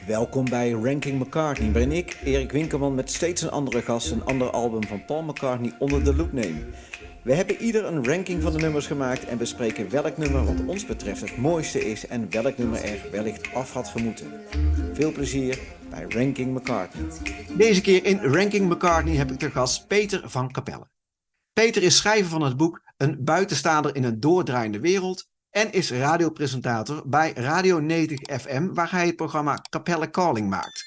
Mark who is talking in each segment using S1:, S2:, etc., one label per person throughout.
S1: Welkom bij Ranking McCartney, waarin ik, Erik Winkelman, met steeds een andere gast een ander album van Paul McCartney onder de loep neem. We hebben ieder een ranking van de nummers gemaakt en bespreken welk nummer wat ons betreft het mooiste is en welk nummer er wellicht af had gemoeten. Veel plezier bij Ranking McCartney. Deze keer in Ranking McCartney heb ik te gast Peter van Capelle. Peter is schrijver van het boek Een buitenstaander in een doordraaiende wereld en is radiopresentator bij Radio 90 FM, waar hij het programma Capelle Calling maakt.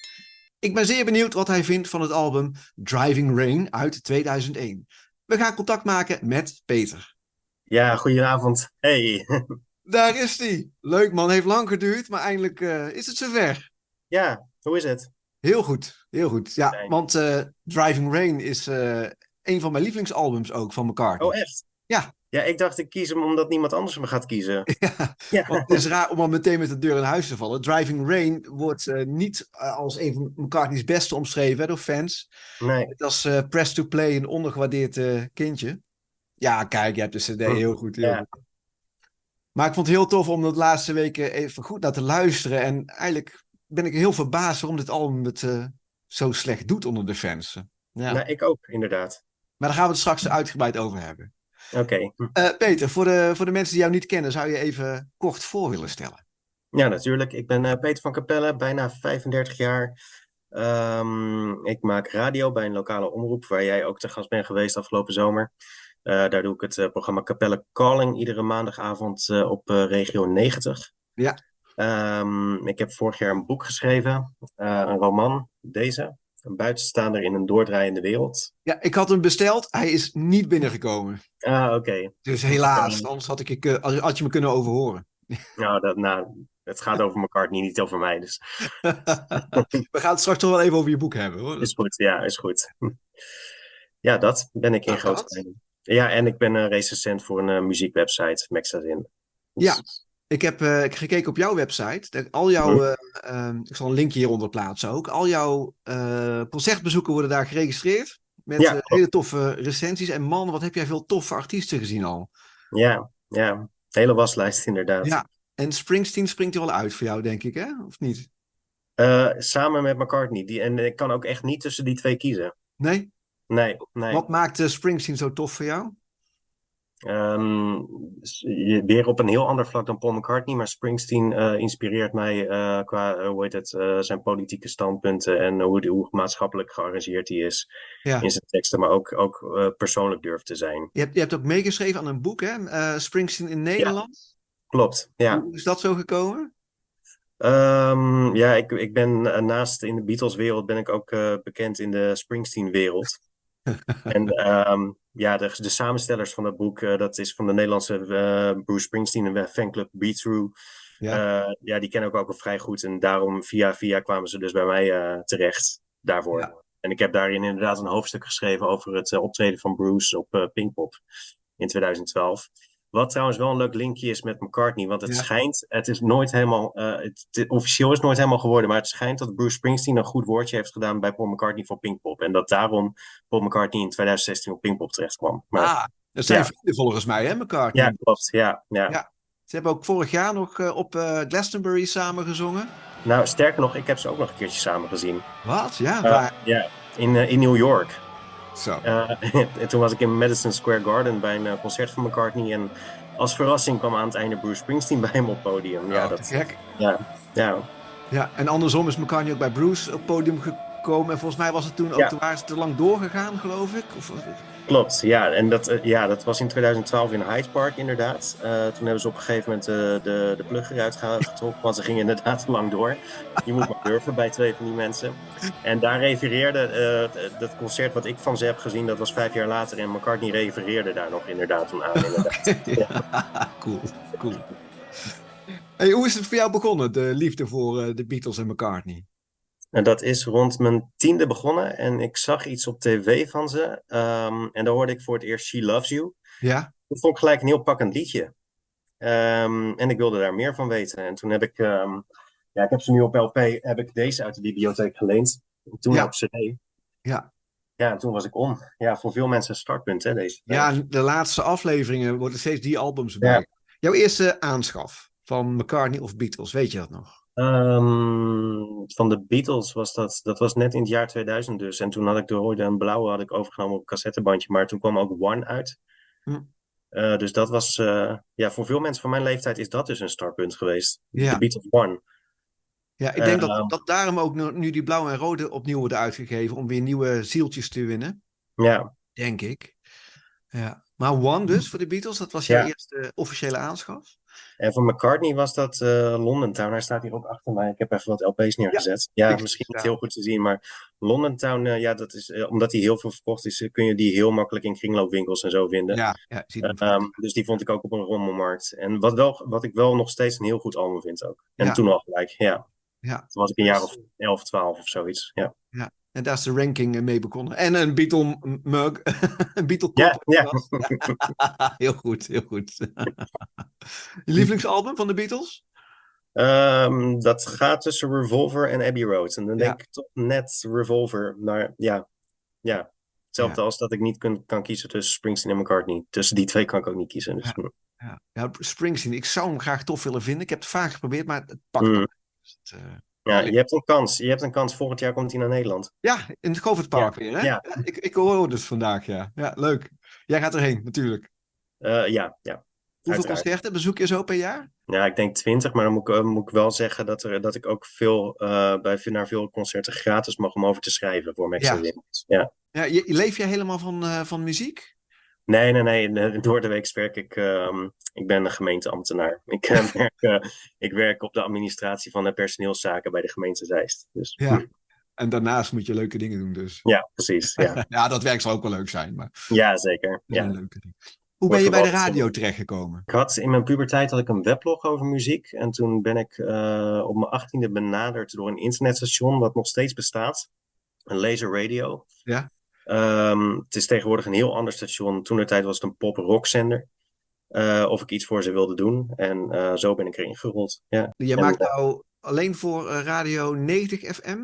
S1: Ik ben zeer benieuwd wat hij vindt van het album Driving Rain uit 2001. We gaan contact maken met Peter.
S2: Ja, goedenavond. Hey.
S1: Daar is hij. Leuk man, heeft lang geduurd, maar eindelijk is het zover.
S2: Ja, hoe is het?
S1: Heel goed, heel goed. Ja,
S2: Fijn.
S1: want Driving Rain is een van mijn lievelingsalbums ook van McCartney.
S2: Oh, echt?
S1: Ja.
S2: Ja, ik dacht ik kies hem omdat niemand anders me gaat kiezen.
S1: Ja,
S2: Ja.
S1: want het is raar om al meteen met de deur in huis te vallen. Driving Rain wordt niet als een van McCartney's beste omschreven hè, door fans.
S2: Nee.
S1: Het als press to play een ondergewaardeerd kindje. Ja, kijk, je hebt de cd heel goed. Heel goed. Maar ik vond het heel tof om de laatste weken even goed naar te luisteren. En eigenlijk ben ik heel verbaasd waarom dit album het zo slecht doet onder de fans. Ja.
S2: Nou, ik ook, inderdaad.
S1: Maar daar gaan we het straks uitgebreid over hebben.
S2: Oké.
S1: Peter, voor de mensen die jou niet kennen, zou je even kort voor willen stellen?
S2: Ja, natuurlijk. Ik ben Peter van Capelle, bijna 35 jaar. Ik maak radio bij een lokale omroep waar jij ook te gast bent geweest afgelopen zomer. Daar doe ik het programma Capelle Calling iedere maandagavond op Regio 90.
S1: Ja.
S2: Ik heb vorig jaar een boek geschreven, een roman, deze. Een buitenstaander in een doordraaiende wereld.
S1: Ja, ik had hem besteld. Hij is niet binnengekomen.
S2: Ah, oké.
S1: Dus helaas, anders had je me kunnen overhoren.
S2: Nou, het gaat over McCartney, niet over mij. Dus.
S1: We gaan het straks toch wel even over je boek hebben, hoor.
S2: Is goed, ja, is goed. Ja, dat ben ik in grote lijnen. Ja, en ik ben recensent voor een muziekwebsite, Magazine. Dus...
S1: Ja, ik heb gekeken op jouw website. Al jouw, ik zal een linkje hieronder plaatsen ook. Al jouw concertbezoeken worden daar geregistreerd. Met hele toffe recensies. En man, wat heb jij veel toffe artiesten gezien al.
S2: Ja, hele waslijst inderdaad.
S1: Ja, en Springsteen springt er wel uit voor jou, denk ik, hè? Of niet?
S2: Samen met McCartney. En ik kan ook echt niet tussen die twee kiezen.
S1: Nee?
S2: Nee.
S1: Wat maakt Springsteen zo tof voor jou?
S2: Weer op een heel ander vlak dan Paul McCartney, maar Springsteen inspireert mij qua zijn politieke standpunten en hoe maatschappelijk gearrangeerd hij is in zijn teksten, maar ook persoonlijk durft te zijn.
S1: Je hebt ook meegeschreven aan een boek, hè? Springsteen in Nederland.
S2: Ja, klopt, ja.
S1: Hoe is dat zo gekomen?
S2: Ik ben naast in de Beatles-wereld ben ik ook bekend in de Springsteen-wereld. En de samenstellers van dat boek, dat is van de Nederlandse Bruce Springsteen fanclub Be True. Die kennen ook vrij goed. En daarom via kwamen ze dus bij mij terecht daarvoor. Ja. En ik heb daarin inderdaad een hoofdstuk geschreven over het optreden van Bruce op Pinkpop in 2012. Wat trouwens wel een leuk linkje is met McCartney. Want het schijnt, het is nooit helemaal, officieel is het nooit helemaal geworden. Maar het schijnt dat Bruce Springsteen een goed woordje heeft gedaan bij Paul McCartney voor Pinkpop. En dat daarom Paul McCartney in 2016 op Pinkpop terecht kwam. Maar,
S1: dat zijn vrienden volgens mij, hè, McCartney?
S2: Ja, klopt. Ja.
S1: Ze hebben ook vorig jaar nog op Glastonbury samen gezongen.
S2: Nou, sterker nog, ik heb ze ook nog een keertje samen gezien.
S1: Wat? Ja, waar?
S2: Ja, in New York.
S1: Zo.
S2: En toen was ik in Madison Square Garden bij een concert van McCartney. En als verrassing kwam aan het einde Bruce Springsteen bij hem op het podium. Ja, dat
S1: gek.
S2: Ja,
S1: en andersom is McCartney ook bij Bruce op het podium gekomen. En volgens mij was het toen ook, toen waren ze te lang doorgegaan, geloof ik.
S2: Klopt, ja. En dat was in 2012 in Hyde Park inderdaad. Toen hebben ze op een gegeven moment de plug eruit getrokken, want ze gingen inderdaad te lang door. Je moet maar durven bij twee van die mensen. En daar refereerde dat concert wat ik van ze heb gezien, dat was 5 jaar later. En McCartney refereerde daar nog inderdaad aan.
S1: Cool. Hey, hoe is het voor jou begonnen, de liefde voor de Beatles en McCartney?
S2: En dat is rond mijn 10e begonnen en ik zag iets op tv van ze. En daar hoorde ik voor het eerst She Loves You.
S1: Ja.
S2: Dat vond ik gelijk een heel pakkend liedje. En ik wilde daar meer van weten. En toen heb ik, ik heb ze nu op LP, heb ik deze uit de bibliotheek geleend. Toen op CD.
S1: Ja.
S2: Ja, en toen was ik om. Ja, voor veel mensen een startpunt, hè, deze.
S1: Ja, de laatste afleveringen worden steeds die albums bij. Jouw eerste aanschaf? van McCartney of Beatles? Weet je dat nog?
S2: Van de Beatles dat was net in het jaar 2000 dus. En toen had ik de rode en blauwe had ik overgenomen op een cassettebandje. Maar toen kwam ook One uit.
S1: Hm.
S2: Dus dat was, voor veel mensen van mijn leeftijd is dat dus een startpunt geweest.
S1: Ja.
S2: De Beatles One.
S1: Ja, ik denk dat daarom ook nu die blauwe en rode opnieuw worden uitgegeven om weer nieuwe zieltjes te winnen.
S2: Ja.
S1: Denk ik. Ja. Maar One dus voor de Beatles, dat was jouw eerste officiële aanschaf?
S2: En voor McCartney was dat London Town. Hij staat hier ook achter mij. Ik heb even wat LP's neergezet. Ja, misschien niet heel goed te zien, maar London Town, dat is, omdat hij heel veel verkocht is, kun je die heel makkelijk in kringloopwinkels en zo vinden.
S1: Ja, ziet hem
S2: dus die vond ik ook op een rommelmarkt. En wat ik wel nog steeds een heel goed album vind ook. En
S1: Ja.
S2: toen al gelijk, ja.
S1: Ja.
S2: Toen was ik een jaar of 11, 12 of zoiets, ja.
S1: Ja. En daar is de ranking mee begonnen. En een Beatle mug. Een Beatle kop.
S2: Ja.
S1: Heel goed, heel goed. Je lievelingsalbum van de Beatles?
S2: Dat gaat tussen Revolver en Abbey Road. En dan denk ik toch net Revolver. Maar ja. Hetzelfde als dat ik niet kan kiezen tussen Springsteen en McCartney. Tussen die twee kan ik ook niet kiezen. Dus.
S1: Ja, Springsteen, ik zou hem graag tof willen vinden. Ik heb het vaak geprobeerd, maar het pakt me.
S2: Ja, je hebt een kans. Je hebt een kans. Volgend jaar komt hij naar Nederland.
S1: Ja, in het Govert Park weer, hè?
S2: Ja.
S1: Ik hoor dus vandaag, ja. Ja, leuk. Jij gaat erheen, natuurlijk.
S2: Ja.
S1: Hoeveel concerten bezoek je zo per jaar?
S2: Ja, ik denk 20, maar dan moet ik wel zeggen dat ik ook naar veel concerten gratis mag om over te schrijven voor Max en Wimmels. Ja.
S1: Ja, leef je helemaal van muziek?
S2: Nee. Door de week werk ik. Ik ben een gemeenteambtenaar. Ik werk op de administratie van de personeelszaken bij de gemeente Zeist. Dus.
S1: Ja. En daarnaast moet je leuke dingen doen dus.
S2: Ja, precies. Ja,
S1: ja dat werk zal ook wel leuk zijn. Maar...
S2: Ja, zeker. Ja.
S1: Leuke dingen. Hoe ben je bij de radio terechtgekomen?
S2: In mijn puberteit had ik een weblog over muziek. En toen ben ik op mijn 18e benaderd door een internetstation wat nog steeds bestaat. Een Laser Radio.
S1: Ja.
S2: Het is tegenwoordig een heel ander station. Toentertijd was het een pop-rock zender. Of ik iets voor ze wilde doen. En zo ben ik erin gerold. Ja.
S1: Je maakt nou alleen voor Radio 90 FM?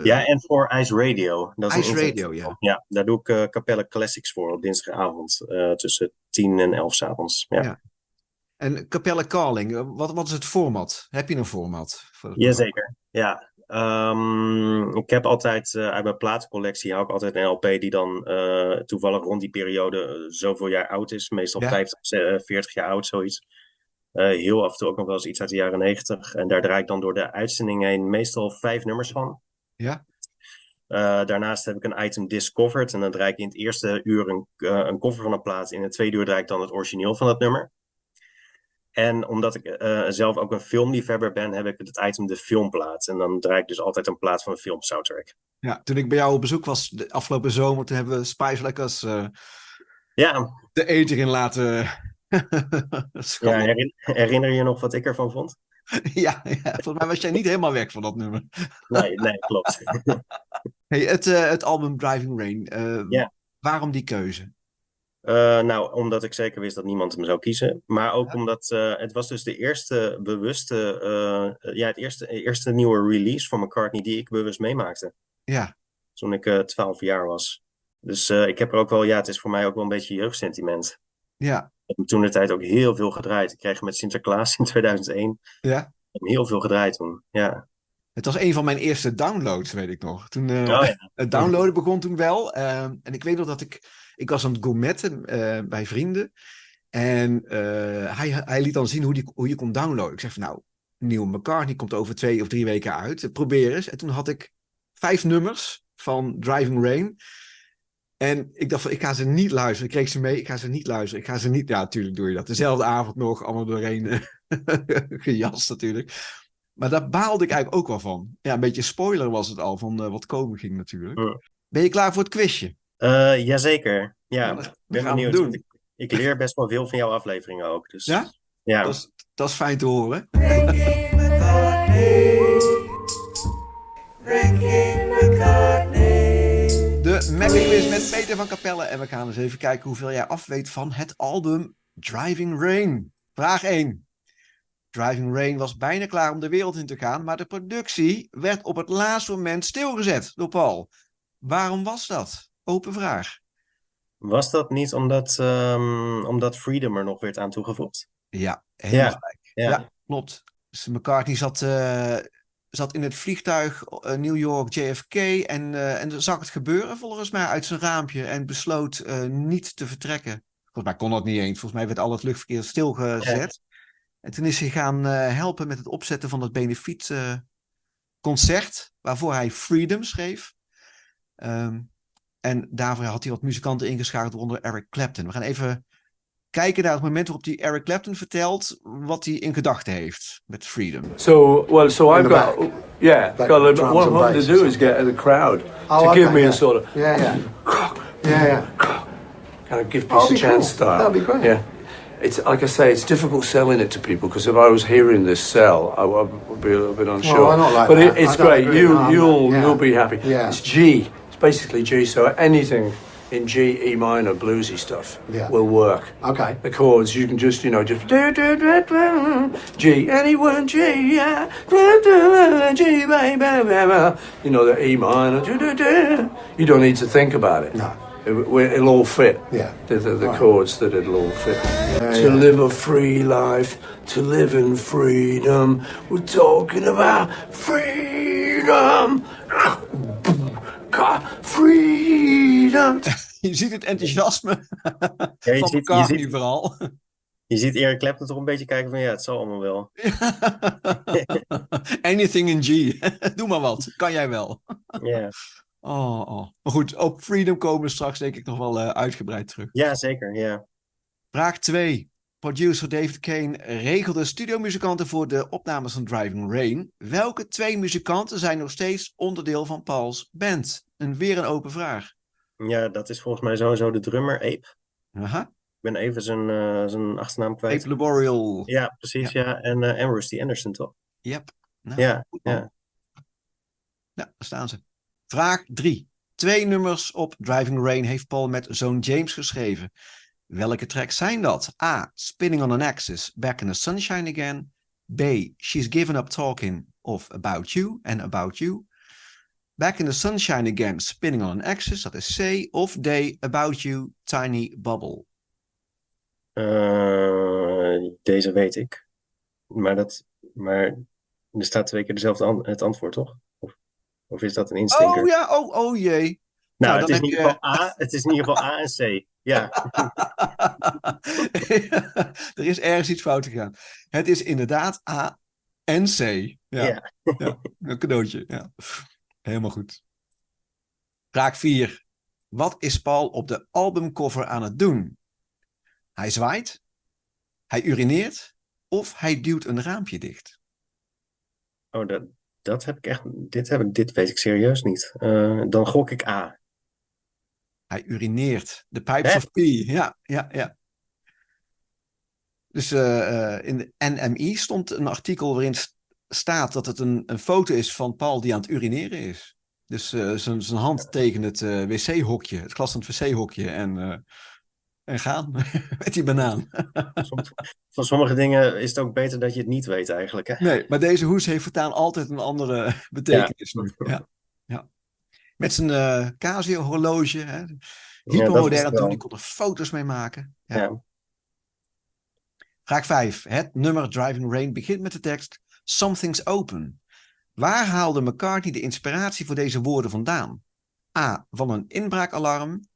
S2: Ja, en voor Ice Radio. Dat is
S1: Ice Radio, ja.
S2: Ja, daar doe ik Capelle Classics voor op dinsdagavond. Tussen 10 en 11 's avonds. Ja.
S1: En Capelle Calling, wat is het format? Heb je een format?
S2: Jazeker, ja. Ik heb altijd uit mijn platencollectie hou ik altijd een LP die dan toevallig rond die periode zoveel jaar oud is. Meestal 50, 40 jaar oud, zoiets. Heel af en toe ook nog wel eens iets uit de jaren 90. En daar draai ik dan door de uitzending heen meestal 5 nummers van.
S1: Ja.
S2: Daarnaast heb ik een item discovered. En dan draai ik in het eerste uur een cover van een plaat. In het tweede uur draai ik dan het origineel van dat nummer. En omdat ik zelf ook een filmliefhebber ben, heb ik het item de filmplaat. En dan draai ik dus altijd een plaat van een film soundtrack.
S1: Ja, toen ik bij jou op bezoek was de afgelopen zomer, toen hebben we Spice Lekkers de eter in laten
S2: herinner je nog wat ik ervan vond?
S1: Ja, volgens mij was jij niet helemaal weg van dat nummer.
S2: Nee, klopt.
S1: Hey, het album Driving Rain, waarom die keuze?
S2: Omdat ik zeker wist dat niemand hem zou kiezen. Maar ook omdat het was dus de eerste bewuste, het eerste nieuwe release van McCartney die ik bewust meemaakte.
S1: Ja.
S2: Toen ik 12 jaar was. Dus ik heb er ook wel, het is voor mij ook wel een beetje jeugdsentiment.
S1: Ja.
S2: Ik heb toen de tijd ook heel veel gedraaid. Ik kreeg met Sinterklaas in 2001 heel veel gedraaid toen, ja.
S1: Het was een van mijn eerste downloads, weet ik nog. Toen, het downloaden begon toen wel. En ik weet nog dat ik was aan het gourmetten bij vrienden. En hij liet dan zien hoe je kon downloaden. Ik zeg van nou, nieuw McCartney komt over 2 of 3 weken uit. Probeer eens. En toen had ik 5 nummers van Driving Rain. En ik dacht van, ik ga ze niet luisteren. Ik kreeg ze mee, ik ga ze niet luisteren. Ja, natuurlijk doe je dat. Dezelfde avond nog, allemaal doorheen gejast natuurlijk. Maar daar baalde ik eigenlijk ook wel van. Ja, een beetje spoiler was het al van wat komen ging natuurlijk. Ben je klaar voor het quizje?
S2: Jazeker. Ja, ben benieuwd.
S1: Doen.
S2: Ik leer best wel veel van jouw afleveringen ook. Dus,
S1: ja?
S2: Ja.
S1: Dat is fijn te horen. De Magic Quiz met Peter van Capelle. En we gaan eens even kijken hoeveel jij afweet van het album Driving Rain. Vraag 1. Driving Rain was bijna klaar om de wereld in te gaan, maar de productie werd op het laatste moment stilgezet door Paul. Waarom was dat? Open vraag.
S2: Was dat niet omdat Freedom er nog werd aan toegevoegd?
S1: Ja, helemaal gelijk. Ja, klopt. Dus McCartney zat in het vliegtuig New York JFK en zag het gebeuren volgens mij uit zijn raampje en besloot niet te vertrekken. Volgens mij kon dat niet eens. Volgens mij werd al het luchtverkeer stilgezet. Ja. En toen is hij gaan helpen met het opzetten van het benefietconcert, waarvoor hij Freedom schreef. En daarvoor had hij wat muzikanten ingeschakeld, waaronder Eric Clapton. We gaan even kijken naar het moment waarop die Eric Clapton vertelt wat hij in gedachten heeft met Freedom.
S3: So I've got, what I'm hoping to do is get the crowd to give me a sort of, kind of give peace a chance style.
S4: That'd be great.
S3: Yeah. It's like I say, it's difficult selling it to people because if I was hearing this sell, I would be a little bit unsure.
S4: Well, I don't like
S3: but
S4: that.
S3: it's great. You'll be happy.
S4: Yeah.
S3: It's G. It's basically G. So anything in G, E minor, bluesy stuff will work.
S4: Okay.
S3: The chords you can just G, anyone G, yeah, G, baby, the E minor. You don't need to think about it.
S4: No.
S3: It'll all fit.
S4: Yeah.
S3: The chords that it'll all fit. To live a free life, to live in freedom. We're talking about freedom. Freedom.
S1: Je ziet het enthousiasme van McCartney vooral.
S2: Je ziet Eric Clapton toch een beetje kijken van het zal allemaal wel.
S1: Anything in G. Doe maar wat. Kan jij wel.
S2: Ja.
S1: Oh. Maar goed, op Freedom komen we straks denk ik nog wel uitgebreid terug.
S2: Ja, zeker. Ja.
S1: Vraag 2. Producer David Kane regelde studiomuzikanten voor de opnames van Driving Rain. Welke 2 muzikanten zijn nog steeds onderdeel van Paul's band? Weer een open vraag.
S2: Ja, dat is volgens mij sowieso de drummer, Ape.
S1: Aha.
S2: Ik ben even zijn achternaam kwijt.
S1: Ape Laboriel.
S2: Ja, precies. Ja. En Rusty Anderson, toch?
S1: Yep. Nou,
S2: ja.
S1: Ja, daar staan ze. Vraag 3. 2 nummers op Driving Rain heeft Paul met zoon James geschreven. Welke tracks zijn dat? A. Spinning on an Axis, Back in the Sunshine Again. B. She's Given Up Talking of About You and About You. Back in the Sunshine Again, Spinning on an Axis, dat is C. Of D. About You, Tiny Bubble.
S2: Deze weet ik. Maar er staat 2 keer dezelfde het antwoord, toch? Of is dat een instinker?
S1: Oh ja, oh jee.
S2: Nou, het is in ieder geval A. Het is in ieder geval A en C. Ja.
S1: Er is ergens iets fout gegaan. Het is inderdaad A en C. Ja. Een cadeautje. Ja. Helemaal goed. Vraag 4. Wat is Paul op de albumcover aan het doen? Hij zwaait, hij urineert of hij duwt een raampje dicht.
S2: Oh, dat heb ik echt. Dit weet ik serieus niet. Dan gok ik A.
S1: Hij urineert. The Pipes of P. Ja. Dus in de NME stond een artikel waarin staat dat het een foto is van Paul die aan het urineren is. Dus zijn hand tegen het wc-hokje, het glas van het wc-hokje en gaan met die banaan.
S2: Van sommige dingen is het ook beter dat je het niet weet eigenlijk. Hè?
S1: Nee, maar deze hoes heeft voortaan altijd een andere betekenis nu. Ja. Met zijn Casio-horloge. Hypermodern toen, die kon er foto's mee maken. Ja. Vraag 5. Het nummer Driving Rain begint met de tekst Something's Open. Waar haalde McCartney de inspiratie voor deze woorden vandaan? A. Van een inbraakalarm.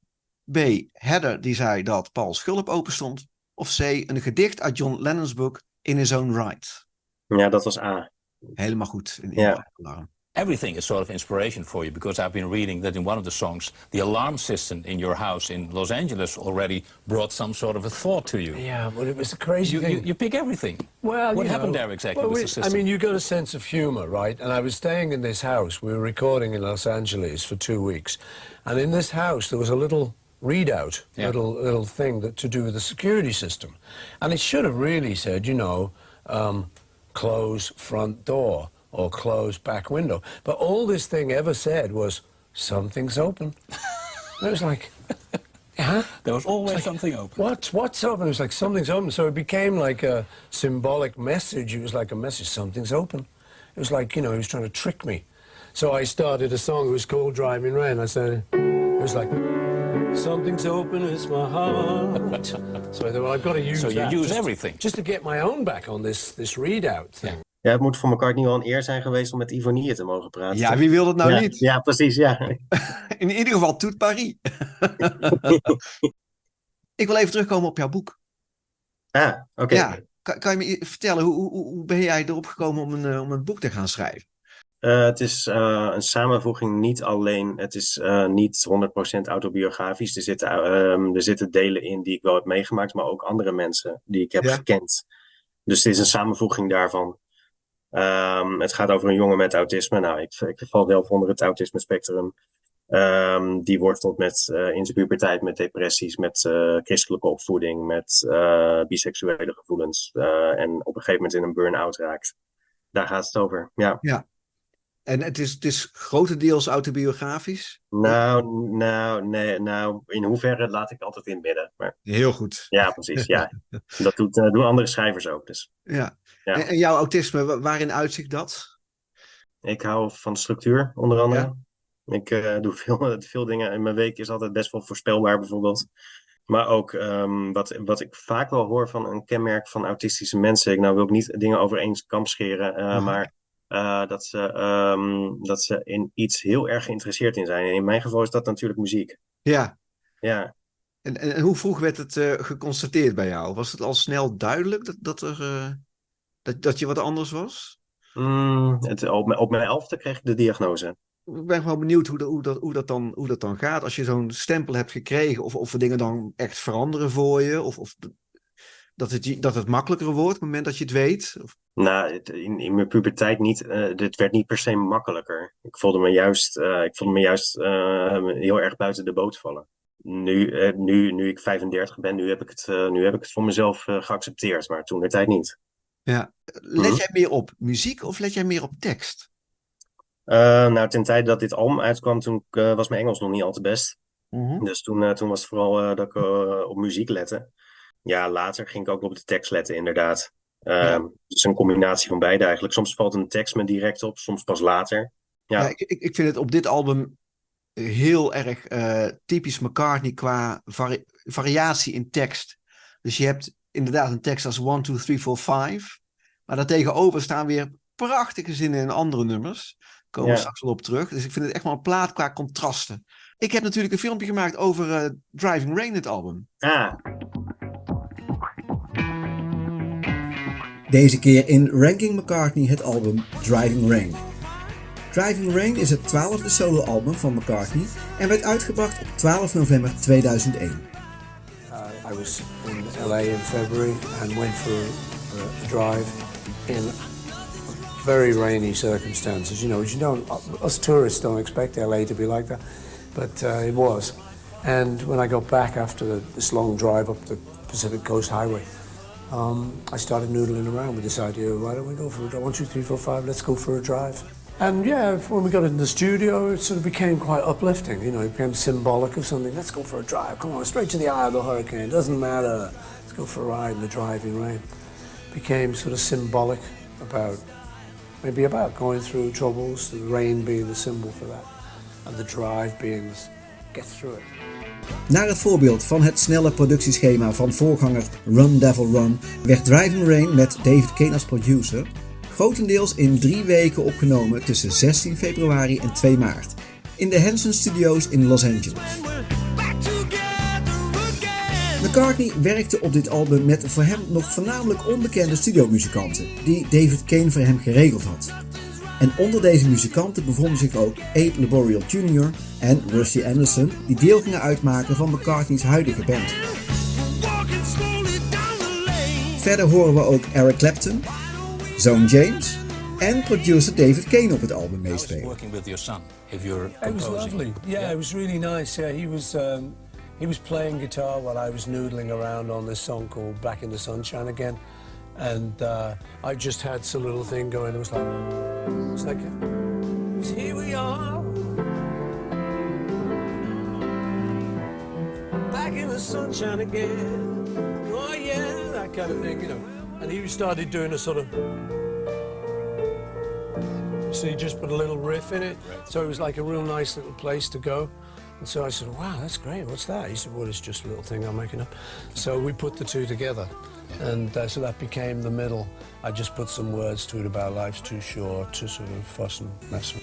S1: B. Heather die zei dat Paul's schulp open stond. Of C. Een gedicht uit John Lennon's boek In His Own Right.
S2: Ja, dat was A.
S1: Helemaal goed. Een inbraakalarm.
S5: Everything is sort of inspiration for you, because I've been reading that in one of the songs, the alarm system in your house in Los Angeles already brought some sort of a thought to you.
S3: Yeah, well, it was a crazy thing.
S5: You pick everything.
S3: Well,
S5: what happened there exactly with the system?
S3: I mean, you got a sense of humor, right? And I was staying in this house. We were recording in Los Angeles for 2 weeks. And in this house, there was a little readout, little thing to do with the security system. And it should have really said, close front door. Or closed back window. But all this thing ever said was, something's open. And it was like,
S5: There was always something open.
S3: What's open? It was like, something's open. So it became like a symbolic message. It was like a message, something's open. It was like, he was trying to trick me. So I started a song, it was called Driving Rain. I said, it was like, Something's open, it's my heart. So I thought, well, I've got to use
S5: So you
S3: that
S5: use
S3: just-
S5: everything.
S3: just to get my own back on this readout thing.
S2: Ja, het moet voor McCartney wel een eer zijn geweest om met Ivonie te mogen praten.
S1: Ja, wie wil dat nou
S2: ja,
S1: niet?
S2: Ja, precies, ja.
S1: In ieder geval Toet Paris. Ik wil even terugkomen op jouw boek.
S2: Ah, oké.
S1: Ja, kan je me vertellen, hoe ben jij erop gekomen om een boek te gaan schrijven?
S2: Het is een samenvoeging, niet alleen. Het is niet 100% autobiografisch. Er zitten delen in die ik wel heb meegemaakt, maar ook andere mensen die ik heb gekend. Dus het is een samenvoeging daarvan. Het gaat over een jongen met autisme. Nou, ik val wel onder het autisme spectrum. Die wortelt in zijn puberteit met depressies, met christelijke opvoeding, met biseksuele gevoelens. En op een gegeven moment in een burn-out raakt. Daar gaat het over, ja.
S1: Ja. En het is grotendeels autobiografisch?
S2: Nee, in hoeverre laat ik altijd in het midden. Maar,
S1: Heel goed.
S2: ja, precies, ja. Dat doen andere schrijvers ook, dus.
S1: Ja.
S2: Ja.
S1: En jouw autisme, waarin uitzicht dat?
S2: Ik hou van structuur, onder andere. Ja. Ik doe veel dingen. In mijn week is altijd best wel voorspelbaar, bijvoorbeeld. Maar ook wat ik vaak wel hoor van een kenmerk van autistische mensen. Nou wil ik niet dingen over één kam scheren, maar dat ze in iets heel erg geïnteresseerd in zijn. En in mijn geval is dat natuurlijk muziek.
S1: Ja.
S2: Ja.
S1: En hoe vroeg werd het geconstateerd bij jou? Was het al snel duidelijk dat je wat anders was?
S2: Op mijn 11e kreeg ik de diagnose.
S1: Ik ben gewoon benieuwd hoe dat dan gaat. Als je zo'n stempel hebt gekregen, of er dingen dan echt veranderen voor je. Of dat het makkelijker wordt op het moment dat je het weet. Of...
S2: Nou, in mijn puberteit niet. Dit werd niet per se makkelijker. Ik voelde me juist heel erg buiten de boot vallen. Nu ik 35 ben, nu heb ik het voor mezelf geaccepteerd. Maar toen de tijd niet.
S1: Ja. Let jij meer op muziek of let jij meer op tekst?
S2: Nou, ten tijde dat dit album uitkwam, toen was mijn Engels nog niet al te best. Dus toen was het vooral dat ik op muziek lette. Ja, later ging ik ook op de tekst letten, inderdaad. Dus een combinatie van beide eigenlijk. Soms valt een tekst me direct op, soms pas later. Ja.
S1: Ik vind het op dit album heel erg typisch McCartney qua variatie in tekst. Dus je hebt inderdaad een tekst als 1, 2, 3, 4, 5. Maar daartegenover staan weer prachtige zinnen in andere nummers. Komen we straks wel op terug. Dus ik vind het echt wel een plaat qua contrasten. Ik heb natuurlijk een filmpje gemaakt over Driving Rain, het album. Deze keer in Ranking McCartney het album Driving Rain. Driving Rain is het 12e soloalbum van McCartney en werd uitgebracht op 12 november 2001.
S3: I was in LA in February and went for a drive in very rainy circumstances. You know, us tourists don't expect LA to be like that, but it was. And when I got back after this long drive up the Pacific Coast Highway, I started noodling around with this idea, why don't we go for a 1, 2, 3, 4, 5, let's go for a drive. And yeah, when we got in the studio, it sort of became quite uplifting, you know, it became symbolic of something. Let's go for a drive, come on, straight to the eye of the hurricane, doesn't matter, let's go for a ride in the driving rain. Became sort of symbolic about going through troubles, the rain being the symbol for that, and the drive being get through it.
S1: Naar het voorbeeld van het snelle productieschema van voorganger Run Devil Run werd Driving Rain met David Kane als producer grotendeels in 3 weken opgenomen tussen 16 februari en 2 maart in de Henson Studios in Los Angeles. McCartney werkte op dit album met voor hem nog voornamelijk onbekende studiomuzikanten die David Kane voor hem geregeld had. En onder deze muzikanten bevonden zich ook Abe Laboriel Jr. en Rusty Anderson, die deel gingen uitmaken van McCartney's huidige band. Verder horen we ook Eric Clapton, zoon James en producer David Kane op het album meespelen.
S5: Working with your son, if you're
S3: It was
S5: composing.
S3: lovely. Yeah, it was really nice. Yeah, he was playing guitar while I was noodling around on this song called Back in the Sunshine Again. And I just had some little thing going. It was like, here we are, back in the sunshine again. Oh yeah, that kind of thing, you know. And he started doing a sort of, so he just put a little riff in it. So it was like a real nice little place to go. And so I said, wow, that's great. What's that? He said, well, it's just a little thing I'm making up. So we put the two together. And so that became the middle. I just put some words to it about life's too short to sort of fuss and mess with.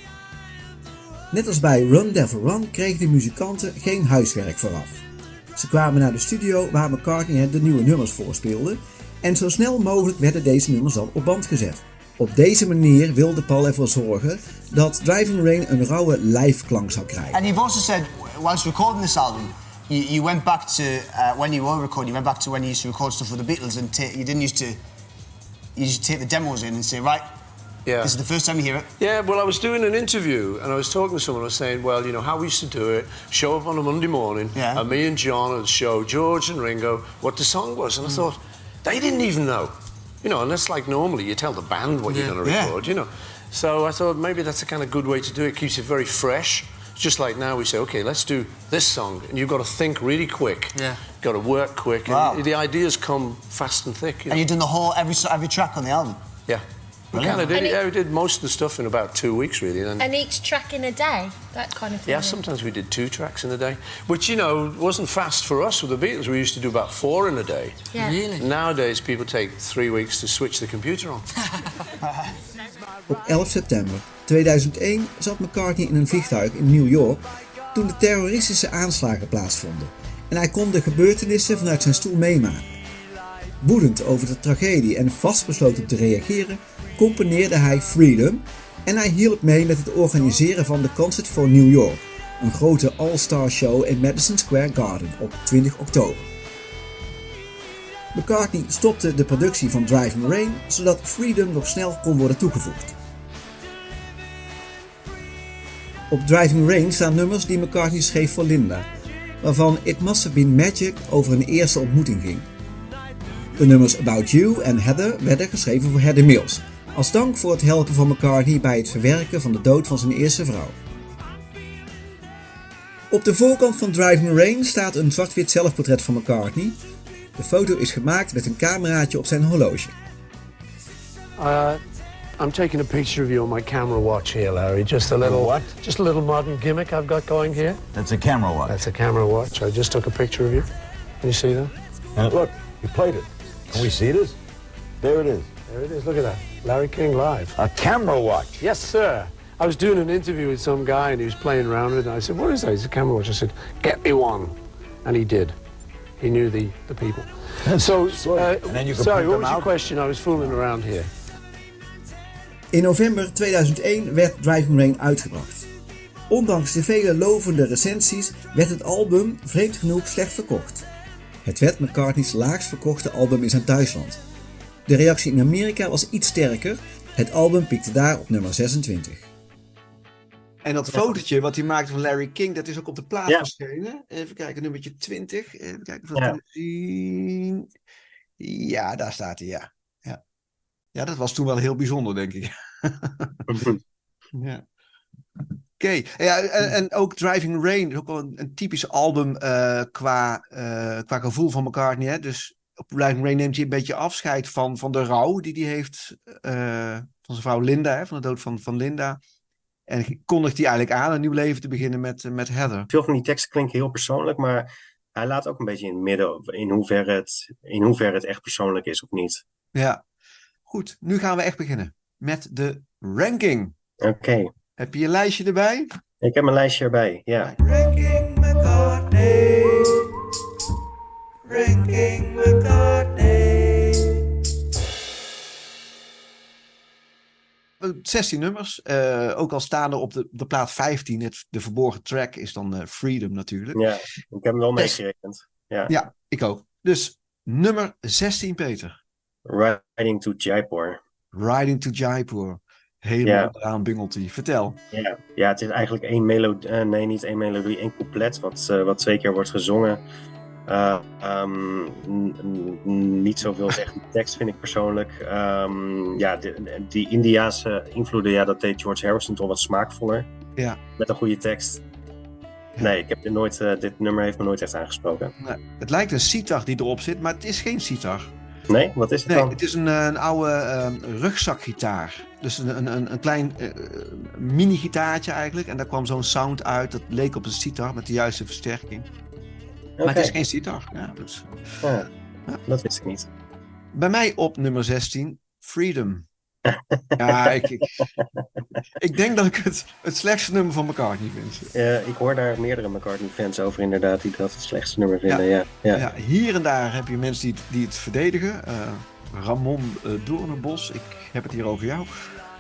S1: Net als bij Run Devil Run kregen de muzikanten geen huiswerk vooraf. Ze kwamen naar de studio waar McCartney hen de nieuwe nummers voorspeelde en zo snel mogelijk werden deze nummers dan op band gezet. Op deze manier wilde Paul ervoor zorgen dat Driving Rain een rauwe live klank zou krijgen.
S4: And you've also said, whilst recording this album, you went back to, when you were recording, you went back to when you used to record stuff with the Beatles and you didn't used to, you used to take the demos in and say, right,
S3: Yeah.
S4: this is the first time you hear it.
S3: Yeah, well, I was doing an interview and I was talking to someone. I was saying, well, you know, how we used to do it, show up on a Monday morning,
S4: Yeah.
S3: and me and John would show George and Ringo what the song was. And I thought, they didn't even know. You know, unless like normally you tell the band what you're going to record, you know. So I thought maybe that's a kind of good way to do it. Keeps it very fresh. It's just like now we say, okay, let's do this song. And you've got to think really quick.
S4: Yeah.
S3: Got to work quick.
S4: Wow.
S3: And the ideas come fast and thick. You know?
S4: And you've done the whole, every track on the album.
S3: Yeah. We kind of did it. Yeah, we did most of the stuff in about 2 weeks, really. And
S6: each track in a day, that kind of thing.
S3: yeah, sometimes we did 2 tracks in a day, which, you know, wasn't fast for us with the Beatles. We used to do about 4 in a day.
S6: Yeah.
S4: Really?
S3: Nowadays, people take 3 weeks to switch the computer on.
S1: Op 11 september 2001 zat McCartney in een vliegtuig in New York toen de terroristische aanslagen plaatsvonden en hij kon de gebeurtenissen vanuit zijn stoel meemaken. Woedend over de tragedie en vastbesloten om te reageren, componeerde hij Freedom en hij hielp mee met het organiseren van de Concert for New York, een grote all-star show in Madison Square Garden op 20 oktober. McCartney stopte de productie van Driving Rain zodat Freedom nog snel kon worden toegevoegd. Op Driving Rain staan nummers die McCartney schreef voor Linda, waarvan It Must Have Been Magic over een eerste ontmoeting ging. De nummers About You en Heather werden geschreven voor Heather Mills, als dank voor het helpen van McCartney bij het verwerken van de dood van zijn eerste vrouw. Op de voorkant van Driving Rain staat een zwart-wit zelfportret van McCartney. De foto is gemaakt met een cameraatje op zijn horloge.
S3: I'm taking a picture of you on my camera watch here, Larry. Just a little modern gimmick I've got going here.
S7: That's a camera watch.
S3: That's a camera watch. I just took a picture of you. Can you see that?
S7: And look, you played it. Can we see this? There it is.
S3: There it is. Look at that. Larry King live.
S7: A camera watch.
S3: Yes, sir. I was doing an interview with some guy and he was playing around with it. And I said, what is that? It's a camera watch. I said, get me one. And he did. He knew the people. So,
S7: And then you can
S3: sorry,
S7: print
S3: what
S7: them
S3: was your
S7: out?
S3: question? I was fooling around here.
S1: In november 2001 werd Driving Rain uitgebracht. Ondanks de vele lovende recensies werd het album vreemd genoeg slecht verkocht. Het werd McCartney's laagst verkochte album in zijn thuisland. De reactie in Amerika was iets sterker. Het album piekte daar op nummer 26.
S8: En dat fotootje wat hij maakte van Larry King, dat is ook op de plaat
S2: Ja.
S8: verschenen. Even kijken, nummertje 20. Even kijken of we dat
S2: Ja.
S8: kunnen zien. Ja, daar staat hij, ja. Ja, dat was toen wel heel bijzonder, denk ik. Ja. Oké, ja, en ook Driving Rain is ook wel een typisch album qua gevoel van McCartney. Hè? Dus op Driving Rain neemt hij een beetje afscheid van de rouw die hij heeft van zijn vrouw Linda, hè? Van de dood van Linda. En kondigt hij eigenlijk aan een nieuw leven te beginnen met Heather.
S2: Veel van die teksten klinken heel persoonlijk, maar hij laat ook een beetje in het midden in hoeverre het echt persoonlijk is of niet.
S8: Ja, goed. Nu gaan we echt beginnen met de ranking.
S2: Oké,
S8: Heb je je lijstje erbij?
S2: ik heb mijn lijstje erbij, ja.
S1: Ranking McCartney. Ranking McCartney.
S8: 16 nummers. Ook al staan er op de plaat 15, de verborgen track is dan Freedom natuurlijk.
S2: Ja, ik heb hem wel meegerekend. Ja.
S8: Ja, ik ook. Dus nummer 16, Peter.
S2: Riding to Jaipur.
S8: Riding to Jaipur. Helemaal onderaan bungelt hij. Vertel.
S2: Ja, het is eigenlijk één melodie, niet één melodie, één couplet wat 2 keer wordt gezongen. Niet zoveel zegt de tekst, vind ik persoonlijk. Die Indiase invloeden, ja, dat deed George Harrison toch wat smaakvoller.
S8: Ja.
S2: Met een goede tekst.
S8: Ja.
S2: Nee, ik heb dit nummer heeft me nooit echt aangesproken.
S8: Nou, het lijkt een sitar die erop zit, maar het is geen sitar.
S2: Nee, wat is het
S8: Nee,
S2: dan?
S8: het is een oude rugzakgitaar. Dus een klein mini-gitaartje eigenlijk. En daar kwam zo'n sound uit. Dat leek op een sitar met de juiste versterking. Maar het is geen sitar. Ja, dus.
S2: Ja, dat wist ik niet.
S8: Bij mij op nummer 16, Freedom. Ja, ik denk dat ik het slechtste nummer van McCartney vind.
S2: Ik hoor daar meerdere McCartney-fans over inderdaad, die dat het slechtste nummer vinden. Ja.
S8: Ja, hier en daar heb je mensen die het verdedigen. Ramon Doornenbos, ik heb het hier over jou.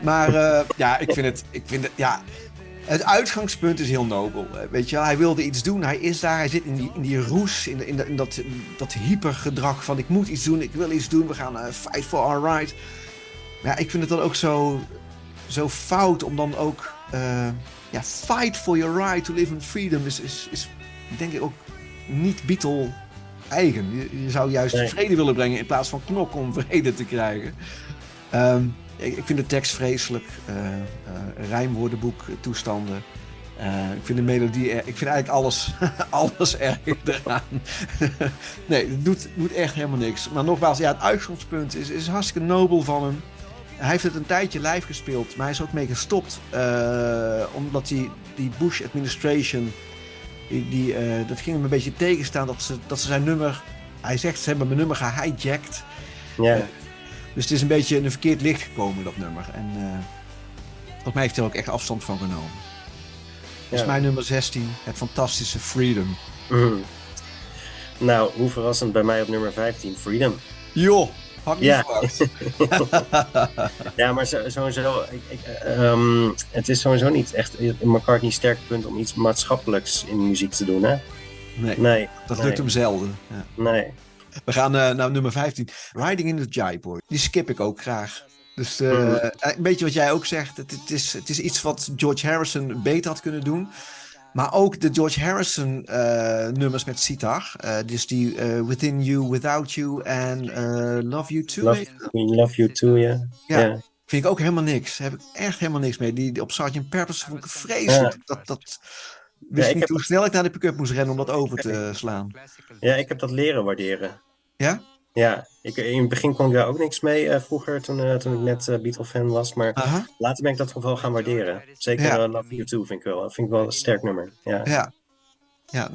S8: Maar ja, ik vind het, ja, het uitgangspunt is heel nobel. Weet je wel, hij wilde iets doen, hij is daar, hij zit in die roes, in dat hypergedrag van ik moet iets doen, ik wil iets doen, we gaan fight for our right. Ja, ik vind het dan ook zo fout om dan ook fight for your right to live in freedom is denk ik ook niet Beatle eigen. Je zou juist vrede willen brengen in plaats van knokken om vrede te krijgen. Ik vind de tekst vreselijk. Rijmwoordenboek toestanden. Ik vind de melodie ik vind eigenlijk alles erg eraan. Nee, het doet echt helemaal niks. Maar nogmaals, ja, het uitgangspunt is hartstikke nobel van hem. Hij heeft het een tijdje live gespeeld, maar hij is ook mee gestopt. Omdat die Bush administration, dat ging hem een beetje tegenstaan dat ze zijn nummer... Hij zegt, ze hebben mijn nummer gehijacked.
S2: Ja.
S8: Dus het is een beetje in een verkeerd licht gekomen, dat nummer. En volgens mij heeft hij er ook echt afstand van genomen. Dat is mijn nummer 16, het fantastische Freedom.
S2: Mm. Nou, hoe verrassend bij mij op nummer 15, Freedom.
S8: Joh, had ik niet verwacht.
S2: Ja, maar sowieso, het is sowieso niet echt McCartney's sterke punt om iets maatschappelijks in muziek te doen, hè? Nee.
S8: Dat lukt hem zelden. Ja.
S2: Nee.
S8: We gaan naar nummer 15. Riding in the Jive. Die skip ik ook graag. Dus een beetje wat jij ook zegt. Het is iets wat George Harrison beter had kunnen doen. Maar ook de George Harrison nummers met sitar. Dus die Within You, Without You en Love You Too.
S2: Love You Too, ja.
S8: Ja. Vind ik ook helemaal niks. Daar heb ik echt helemaal niks mee. Die op Sgt. Pepper's vond ik vreselijk. Dat wist ik niet hoe snel ik naar de pick-up moest rennen om dat over te slaan.
S2: Ja, ik heb dat leren waarderen.
S8: Ja?
S2: Ja, in het begin kon ik daar ook niks mee vroeger toen ik net Beatle-fan was. Maar later ben ik dat toch wel gaan waarderen. Zeker Love You Too vind ik wel een sterk nummer.
S8: Ja,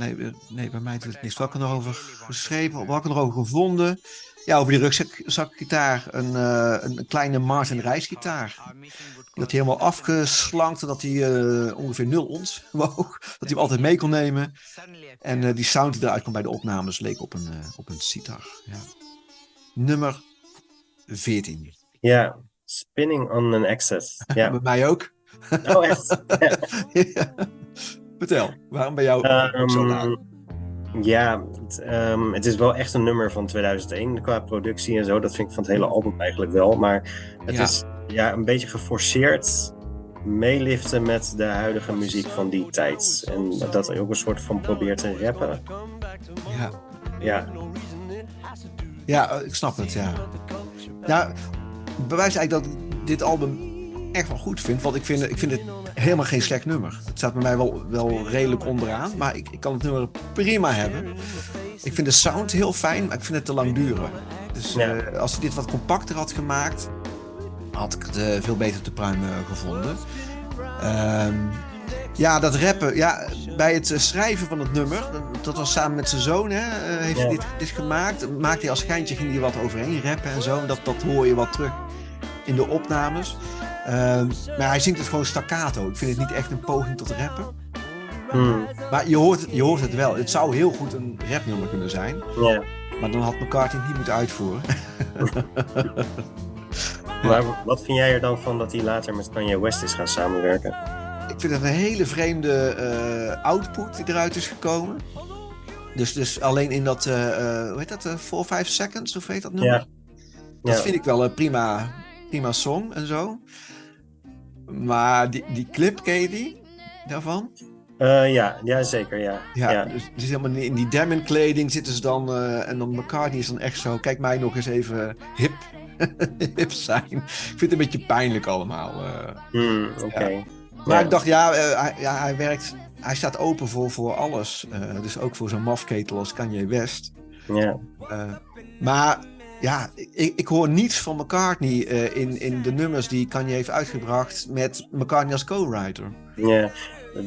S8: nee, bij mij doet het niks. Wat had ik er nog over geschreven? Wat had ik er nog over gevonden? Ja, over die rugzakgitaar. Een kleine Martin Reis-gitaar. Die had hij helemaal afgeslankt. Dat hij ongeveer 0 ons woog. Dat hij hem altijd mee kon nemen. En die sound die eruit kwam bij de opnames leek op een sitar. Ja. Nummer 14.
S2: Ja, Spinning on an Axis. Ja.
S8: Bij mij ook.
S2: Oh, echt?
S8: Ja. Vertel, waarom bij jou zo laag?
S2: Ja, het is wel echt een nummer van 2001 qua productie en zo. Dat vind ik van het hele album eigenlijk wel. Maar het is een beetje geforceerd meeliften met de huidige muziek van die tijd. En dat hij ook een soort van probeert te rappen.
S8: Ja, ik snap het, ja. Ja, bewijst eigenlijk dat ik dit album echt wel goed vind. Want ik vind het helemaal geen slecht nummer. Het staat bij mij wel redelijk onderaan. Maar ik kan het nummer prima hebben. Ik vind de sound heel fijn, maar ik vind het te lang duren. Dus als hij dit wat compacter had gemaakt, had ik het veel beter te pruimen gevonden. Ja, dat rappen. Ja, bij het schrijven van het nummer, dat was samen met zijn zoon, heeft hij dit gemaakt. Maakte hij als schijntje, ging hij wat overheen rappen en zo. Dat hoor je wat terug in de opnames. Maar hij zingt het gewoon staccato. Ik vind het niet echt een poging tot rappen. Maar je hoort het wel. Het zou heel goed een rapnummer kunnen zijn.
S2: Ja.
S8: Maar dan had McCartney het niet moeten uitvoeren.
S2: Maar wat vind jij er dan van dat hij later met Kanye West is gaan samenwerken?
S8: Ik vind het een hele vreemde output die eruit is gekomen. Dus alleen in dat, hoe heet dat, 4-5 seconds, of heet dat nummer?
S2: Ja.
S8: Dat vind ik wel een prima song en zo. Maar die clip, ken je die daarvan?
S2: Ja, zeker, ja.
S8: Ja, dus het is helemaal in die Damon kleding zitten ze dan, en dan McCartney is dan echt zo, kijk mij nog eens even hip zijn. Ik vind het een beetje pijnlijk allemaal.
S2: Oké.
S8: Ja. Maar ik dacht, hij staat open voor alles. Dus ook voor zo'n mafketel als Kanye West.
S2: Ja.
S8: Maar ja, ik hoor niets van McCartney in de nummers die Kanye heeft uitgebracht met McCartney als co-writer.
S2: Ja,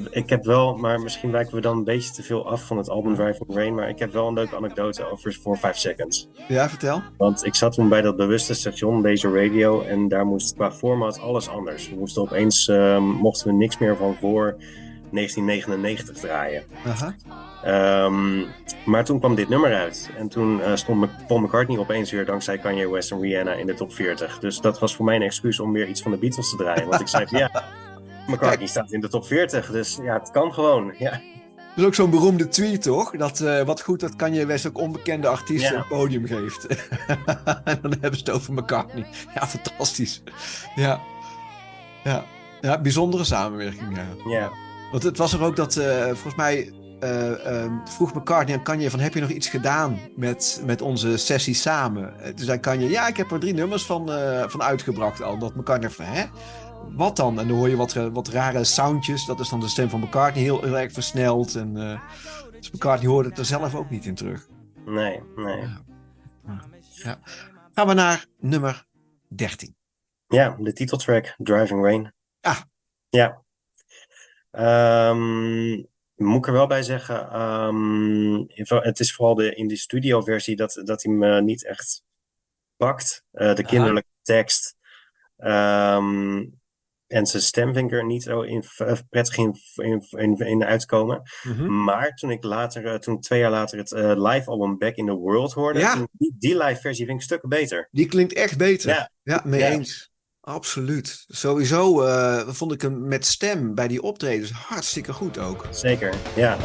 S2: ik heb wel, maar misschien wijken we dan een beetje te veel af van het album Driving Rain, maar ik heb wel een leuke anekdote over 4-5 Seconds.
S8: Ja, vertel.
S2: Want ik zat toen bij dat bewuste station, Laser Radio, en daar moest qua format alles anders. We moesten opeens, mochten we niks meer van voor 1999 draaien.
S8: Aha.
S2: Maar toen kwam dit nummer uit. En toen stond Paul McCartney opeens weer dankzij Kanye West en Rihanna in de top 40. Dus dat was voor mij een excuus om weer iets van de Beatles te draaien. Want ik zei van ja, McCartney staat in de top 40. Dus ja, het kan gewoon. Ja.
S8: Dat is ook zo'n beroemde tweet, toch? Dat, wat goed dat Kanye West ook onbekende artiesten een podium geeft. En dan hebben ze het over McCartney. Ja, fantastisch. Ja, bijzondere samenwerking.
S2: Ja.
S8: Want het was er ook dat, volgens mij, vroeg McCartney aan Kanye van, heb je nog iets gedaan met onze sessie samen? Toen zei Kanye, ja, ik heb er 3 nummers van uitgebracht al. Dat McCartney van, hè? Wat dan? En dan hoor je wat rare soundjes. Dat is dan de stem van McCartney heel erg versneld. En dus McCartney hoorde het er zelf ook niet in terug.
S2: Nee.
S8: Ja. Gaan we naar nummer 13.
S2: Ja, de titeltrack Driving Rain.
S8: Ah.
S2: Ja. Moet ik er wel bij zeggen, het is vooral in de studioversie dat hij me niet echt pakt. De kinderlijke tekst. En zijn stem vind ik er niet zo prettig in uitkomen.
S8: Mm-hmm.
S2: Maar toen 2 jaar later het live album Back in the World hoorde, die live versie vind ik stukken beter.
S8: Die klinkt echt beter.
S2: Ja,
S8: mee eens. Absoluut. Sowieso vond ik hem met stem bij die optredens hartstikke goed ook.
S2: Zeker, ja.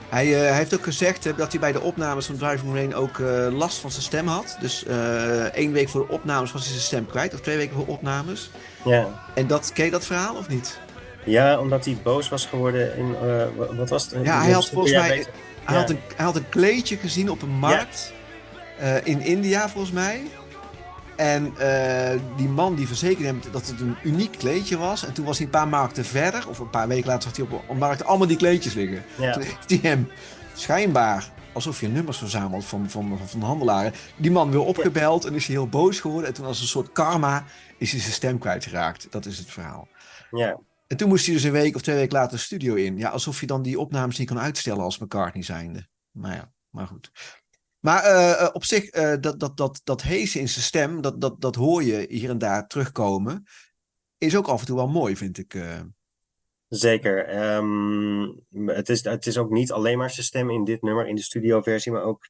S8: Hij heeft ook gezegd dat hij bij de opnames van Driving Rain ook last van zijn stem had. Dus 1 week voor de opnames was hij zijn stem kwijt. Of 2 weken voor opnames.
S2: Ja.
S8: En ken je dat verhaal of niet?
S2: Ja, omdat hij boos was geworden in... wat was het?
S8: Ja, hij had volgens mij... Hij had een kleedje gezien op een markt. In India volgens mij. En die man die verzekerde hem dat het een uniek kleedje was. En toen was hij een paar markten verder. Of een paar weken later zag hij op een markt allemaal die kleedjes liggen.
S2: Ja.
S8: Toen heeft hij hem schijnbaar, alsof je nummers verzamelt van handelaren, die man weer opgebeld en is hij heel boos geworden. En toen als een soort karma is hij zijn stem kwijtgeraakt. Dat is het verhaal.
S2: Ja.
S8: En toen moest hij dus 1 week of 2 weken later de studio in. Ja, alsof je dan die opnames niet kon uitstellen als McCartney zijnde. Maar goed. Maar op zich, dat heesen in zijn stem, dat hoor je hier en daar terugkomen, is ook af en toe wel mooi, vind ik.
S2: Zeker. Het is ook niet alleen maar zijn stem in dit nummer, in de studioversie, maar ook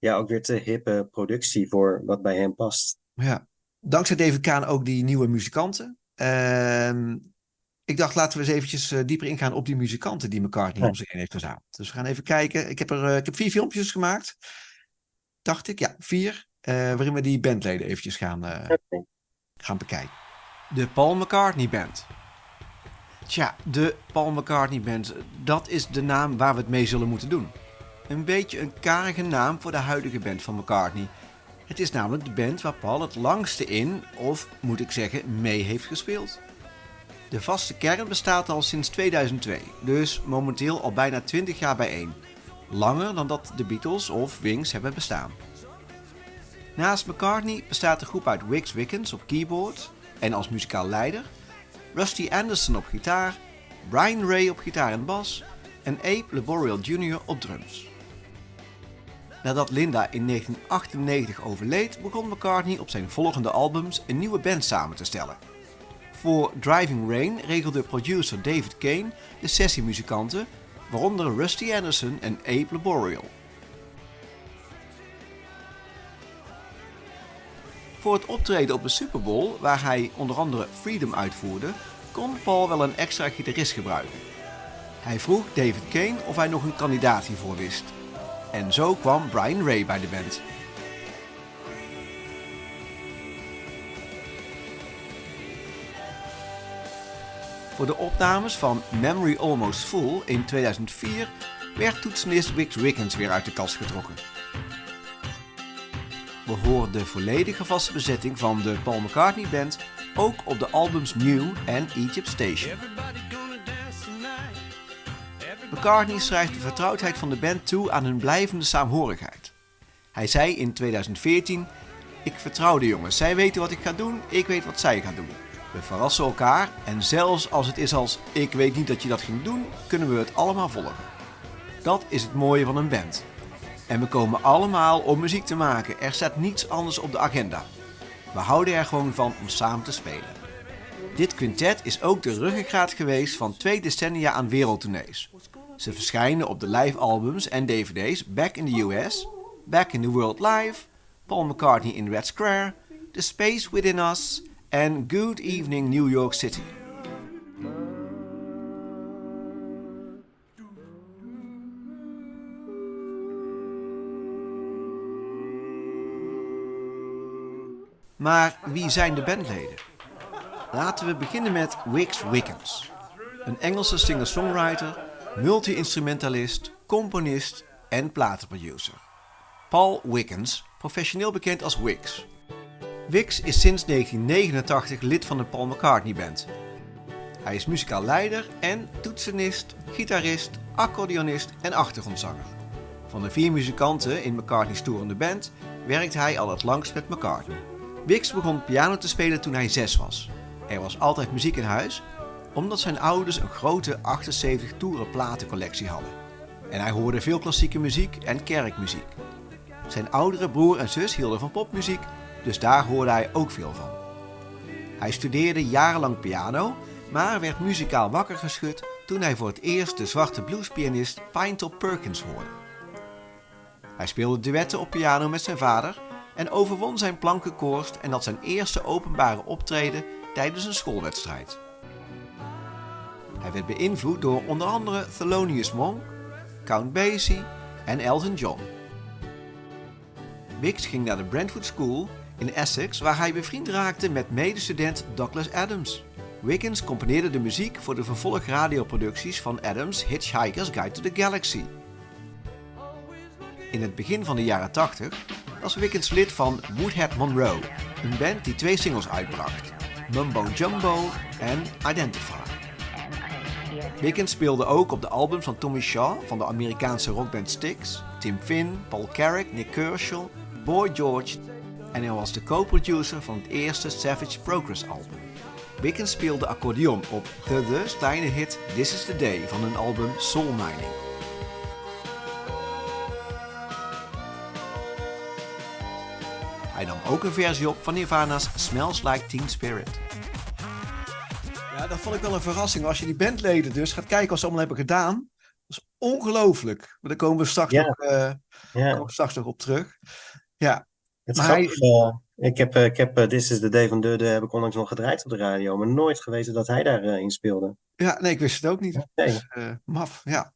S2: ook weer te hippe productie voor wat bij hem past.
S8: Ja. Dankzij David Kahn ook die nieuwe muzikanten. Ik dacht, laten we eens eventjes dieper ingaan op die muzikanten die McCartney om zich heen heeft verzameld. Dus we gaan even kijken. Ik heb 4 filmpjes gemaakt. Dacht ik, ja, 4. Waarin we die bandleden eventjes gaan bekijken. De Paul McCartney Band. Tja, de Paul McCartney Band, dat is de naam waar we het mee zullen moeten doen. Een beetje een karige naam voor de huidige band van McCartney. Het is namelijk de band waar Paul het langste in, of moet ik zeggen, mee heeft gespeeld. De vaste kern bestaat al sinds 2002, dus momenteel al bijna 20 jaar bijeen. Langer dan dat de Beatles of Wings hebben bestaan. Naast McCartney bestaat de groep uit Wix Wickens op keyboard en als muzikaal leider, Rusty Anderson op gitaar, Brian Ray op gitaar en bas en Abe Laboriel Jr. op drums. Nadat Linda in 1998 overleed, begon McCartney op zijn volgende albums een nieuwe band samen te stellen.
S1: Voor Driving Rain regelde producer David Kane de sessiemuzikanten, waaronder Rusty Anderson en Abe Laboriel. Voor het optreden op de Super Bowl, waar hij onder andere Freedom uitvoerde, kon Paul wel een extra gitarist gebruiken. Hij vroeg David Kane of hij nog een kandidaat hiervoor wist. En zo kwam Brian Ray bij de band. Voor de opnames van Memory Almost Full in 2004 werd toetsenist Wix Wiggins weer uit de kast getrokken. We horen de volledige vaste bezetting van de Paul McCartney Band ook op de albums New en Egypt Station. McCartney schrijft de vertrouwdheid van de band toe aan hun blijvende saamhorigheid. Hij zei in 2014: "Ik vertrouw de jongens, zij weten wat ik ga doen, ik weet wat zij gaan doen. We verrassen elkaar en zelfs als het is als 'ik weet niet dat je dat ging doen', kunnen we het allemaal volgen." Dat is het mooie van een band. En we komen allemaal om muziek te maken, er staat niets anders op de agenda. We houden er gewoon van om samen te spelen. Dit quintet is ook de ruggengraat geweest van 2 decennia aan wereldtournees. Ze verschijnen op de live albums en dvd's Back in the US, Back in the World Live, Paul McCartney in Red Square, The Space Within Us en Good Evening New York City. Maar wie zijn de bandleden? Laten we beginnen met Wix Wiggins. Een Engelse singer-songwriter, multi-instrumentalist, componist en platenproducer. Paul Wiggins, professioneel bekend als Wix. Wix is sinds 1989 lid van de Paul McCartney Band. Hij is muzikaal leider en toetsenist, gitarist, accordeonist en achtergrondzanger. Van de 4 muzikanten in McCartney's toerende band werkt hij al het langst met McCartney. Wix begon piano te spelen toen hij 6 was. Er was altijd muziek in huis, omdat zijn ouders een grote 78 toeren platencollectie hadden. En hij hoorde veel klassieke muziek en kerkmuziek. Zijn oudere broer en zus hielden van popmuziek, dus daar hoorde hij ook veel van. Hij studeerde jarenlang piano, maar werd muzikaal wakker geschud toen hij voor het eerst de zwarte bluespianist Pinetop Perkins hoorde. Hij speelde duetten op piano met zijn vader en overwon zijn plankenkoorst en had zijn eerste openbare optreden tijdens een schoolwedstrijd. Hij werd beïnvloed door onder andere Thelonious Monk, Count Basie en Elton John. Wix ging naar de Brentwood School in Essex, waar hij bevriend raakte met medestudent Douglas Adams. Wiggins componeerde de muziek voor de vervolgradioproducties van Adams' Hitchhiker's Guide to the Galaxy. In het begin van de jaren 80 was Wiggins lid van Woodhead Monroe, een band die 2 singles uitbracht, Mumbo Jumbo en Identify. Wiggins speelde ook op de albums van Tommy Shaw van de Amerikaanse rockband Styx, Tim Finn, Paul Carrack, Nick Kershaw, Boy George en hij was de co-producer van het eerste Savage Progress album. Wiggins speelde accordeon op The kleine hit This Is The Day van hun album Soul Mining. Hij nam ook een versie op van Nirvana's Smells Like Teen Spirit.
S8: Ja, dat vond ik wel een verrassing. Als je die bandleden dus gaat kijken wat ze allemaal hebben gedaan. Dat is ongelooflijk. Maar daar komen we straks, komen we straks nog op terug. Ja.
S2: Het
S8: Maar
S2: ik heb This Is The Day van Dudde heb ik onlangs nog gedraaid op de radio, maar nooit geweten dat hij daarin speelde.
S8: Ja, nee, ik wist het ook niet.
S2: Nee.
S8: Dus, maf, ja.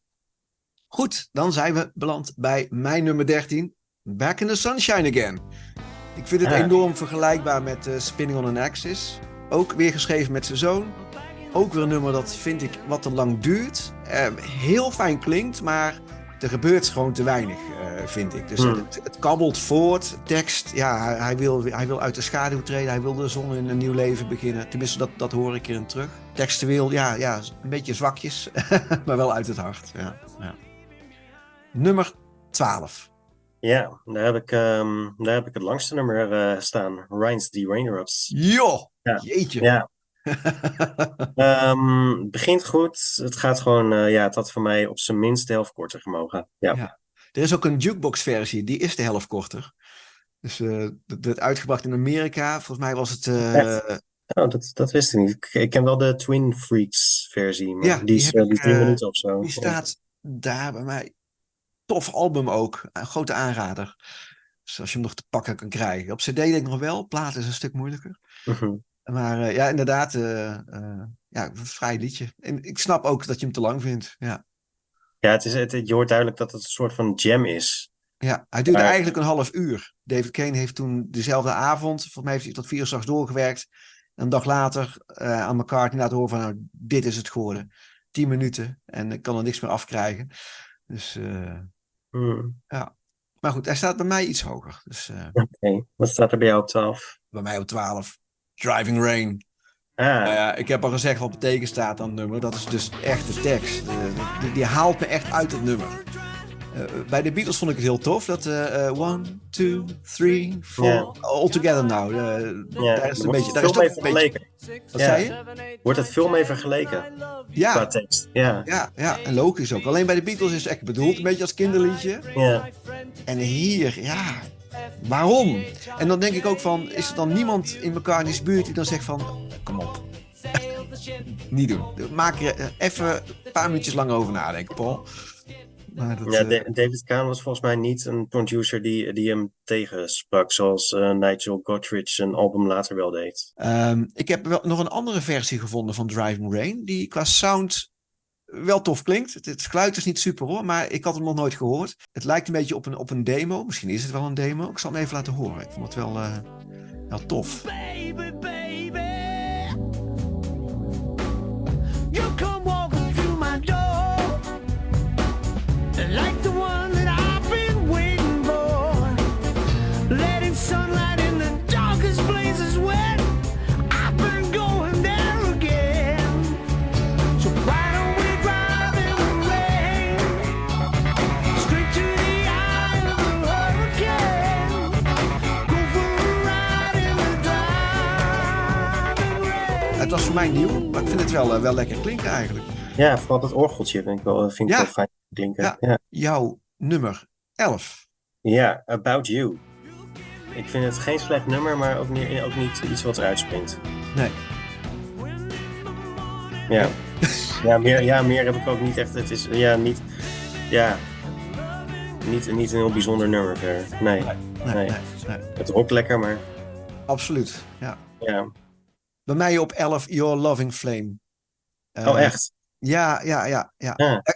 S8: Goed, dan zijn we beland bij mijn nummer 13. Back in the Sunshine Again. Ik vind het enorm vergelijkbaar met Spinning on an Axis. Ook weer geschreven met zijn zoon. Ook weer een nummer dat vind ik wat te lang duurt. Heel fijn klinkt, maar er gebeurt gewoon te weinig, vind ik. Dus het kabbelt voort. Tekst, ja, hij wil uit de schaduw treden. Hij wil de zon in een nieuw leven beginnen. Tenminste, dat hoor ik erin terug. Tekstueel, ja, een beetje zwakjes. Maar wel uit het hart. Ja. Nummer 12.
S2: Ja, daar heb ik het langste nummer staan. Ryan's The Raindrops.
S8: Joh,
S2: Ja.
S8: jeetje.
S2: Ja. Het begint goed. Het gaat gewoon, het had voor mij op zijn minst de helft korter gemogen. Ja.
S8: Ja. Er is ook een jukebox versie, die is de helft korter. Dus dat werd uitgebracht in Amerika. Volgens mij was het
S2: Oh, dat wist ik niet. Ik ken wel de Twin Freaks versie, maar
S8: Ja,
S2: die
S8: die
S2: is
S8: heb
S2: die
S8: ik,
S2: is 3 minuten of zo.
S8: Die staat daar bij mij. Tof album ook. Een grote aanrader. Dus als je hem nog te pakken kan krijgen. Op CD denk ik nog wel. Platen is een stuk moeilijker.
S2: Mhm.
S8: Maar ja, inderdaad. Ja, een vrij liedje. En ik snap ook dat je hem te lang vindt. Ja.
S2: Ja, je hoort duidelijk dat het een soort van jam is.
S8: Ja, hij duurde
S2: Maar-
S8: eigenlijk een half uur. David Kane heeft toen dezelfde avond, volgens mij heeft hij tot 4 uur 's nachts doorgewerkt. Een dag later aan McCartney laten horen van, nou, dit is het geworden. 10 minuten en ik kan er niks meer afkrijgen. Dus ja. Maar goed, hij staat bij mij iets hoger. Dus
S2: Oké. Wat staat er bij jou op 12?
S8: bij mij op 12. Driving Rain.
S2: Ah,
S8: Ja, ik heb al gezegd wat betekent staat aan het nummer. Dat is dus echt de tekst. Die haalt me echt uit het nummer. Bij de Beatles vond ik het heel tof. Dat 1, 2, 3, 4,
S2: Ja.
S8: all together now. Daar is het een beetje. Daar is
S2: veel
S8: toch
S2: mee
S8: een beetje.
S2: vergeleken.
S8: Wat
S2: Ja.
S8: zei je?
S2: Wordt het veel mee vergeleken qua
S8: Ja,
S2: tekst? Ja.
S8: ja, en logisch ook. Alleen bij de Beatles is het echt bedoeld, een beetje als kinderliedje.
S2: Ja.
S8: En hier, ja, waarom? En dan denk ik ook van, is er dan niemand in McCartney's buurt die dan zegt van, kom op. Niet doen. Maak er even een paar minuutjes lang over nadenken, Paul. Maar dat,
S2: Ja, David Kahn was volgens mij niet een producer die hem tegensprak, zoals Nigel Godrich een album later wel deed.
S8: ik heb wel nog een andere versie gevonden van Driving Rain, die qua sound wel tof klinkt. Het geluid is niet super hoor, maar ik had hem nog nooit gehoord. Het lijkt een beetje op een demo. Misschien is het wel een demo. Ik zal hem even laten horen. Ik vond het wel tof.
S9: Baby, baby, you come walking through my door like the one that I've been waiting for, letting sunlight in the darkest places when I've been going there again. So why don't we drive in the rain, straight to the eye of the hurricane, go for a ride in the driving rain.
S8: Het was voor mij nieuw, maar ik vind het wel lekker klinken eigenlijk.
S2: Ja, vooral dat orgeltje vind ik wel fijn klinken.
S8: Ja.
S2: Ja.
S8: Jouw nummer 11.
S2: Ja, About You. Ik vind het geen slecht nummer, maar ook niet iets wat eruit springt.
S8: Nee.
S2: Ja. Meer heb ik ook niet echt. Het is niet een heel bijzonder nummer verder. Nee.
S8: Nee.
S2: Het rokt lekker, maar
S8: Absoluut, ja.
S2: ja.
S8: Bij mij op 11 Your Loving Flame.
S2: Oh, echt?
S8: Ja.
S2: Ja.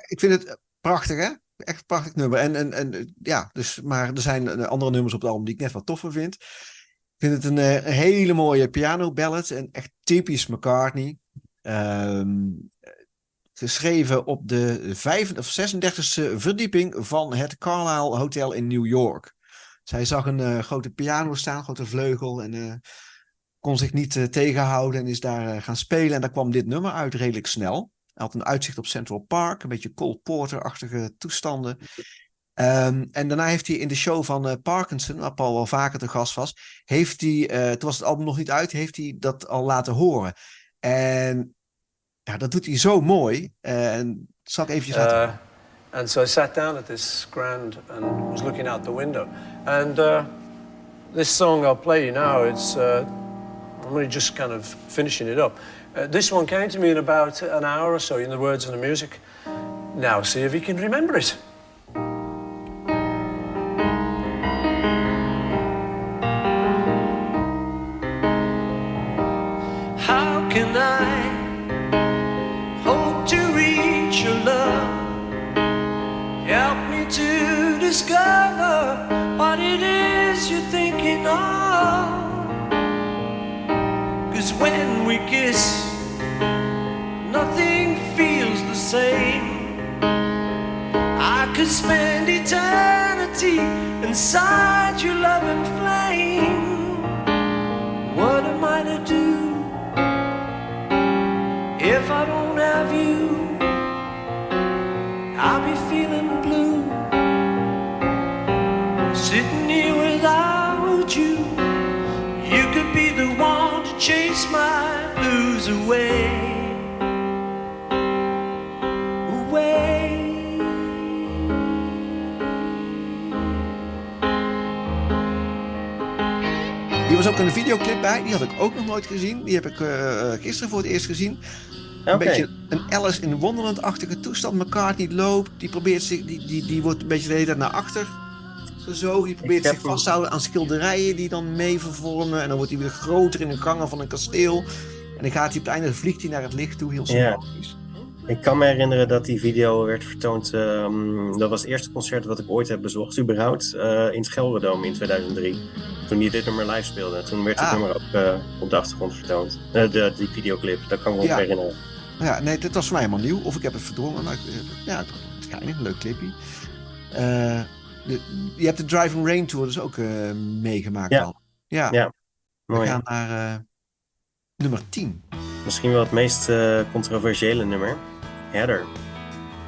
S8: Ik vind het prachtig, hè? Echt een prachtig nummer. En ja, dus, maar er zijn andere nummers op het album die ik net wat toffer vind. Ik vind het een hele mooie piano ballad en echt typisch McCartney. Geschreven op de 36e verdieping van het Carlyle Hotel in New York. Zij zag een grote piano staan, grote vleugel en kon zich niet tegenhouden en is daar gaan spelen. En daar kwam dit nummer uit redelijk snel. Hij had een uitzicht op Central Park, een beetje Cole Porter-achtige toestanden. En daarna heeft hij in de show van Parkinson, waar Paul wel vaker te gast was, heeft hij, toen was het album nog niet uit, heeft hij dat al laten horen. En ja, dat doet hij zo mooi. En dat zal ik eventjes laten.
S3: And so I sat down at this grand and was looking out the window. And this song I'll play you now, I'm only just kind of finishing it up. This one came to me in about an hour or so in the words and the music. Now see if you can remember it. How can I hope to reach your love? Help me to discover what it is you're thinking of. 'Cause when we kiss, nothing feels the same. I could spend eternity inside your loving flame. What am I to do if I don't have you? I'll be feeling blue, sitting here without you. You could be the one to chase my blues away, away.
S8: Die was ook een videoclip bij, die had ik ook nog nooit gezien. Die heb ik gisteren voor het eerst gezien. Een
S2: Oké.
S8: beetje een Alice in Wonderland-achtige toestand. McCartney loopt, die probeert zich, die wordt een beetje de hele tijd naar achter gezogen. Die probeert
S2: Ik heb
S8: zich vast te houden aan schilderijen die dan mee vervormen. En dan wordt hij weer groter in de gangen van een kasteel. En dan gaat hij op het einde, vliegt hij naar het licht toe, heel sympathisch.
S2: Ik kan me herinneren dat die video werd vertoond. Dat was het eerste concert wat ik ooit heb bezocht, überhaupt, in het Gelredome in 2003. Toen hij dit nummer live speelde. Toen werd het nummer ook op de achtergrond vertoond. Die videoclip, dat kan ik me ook herinneren.
S8: Ja, nee, dit was voor mij helemaal nieuw. Of ik heb het verdrongen. Maar het is geinig, een leuk clipje. Je hebt de Driving Rain Tour dus ook meegemaakt dan. Ja.
S2: Ja,
S8: We
S2: mooi.
S8: gaan naar nummer 10.
S2: Misschien wel het meest controversiële nummer. Heather.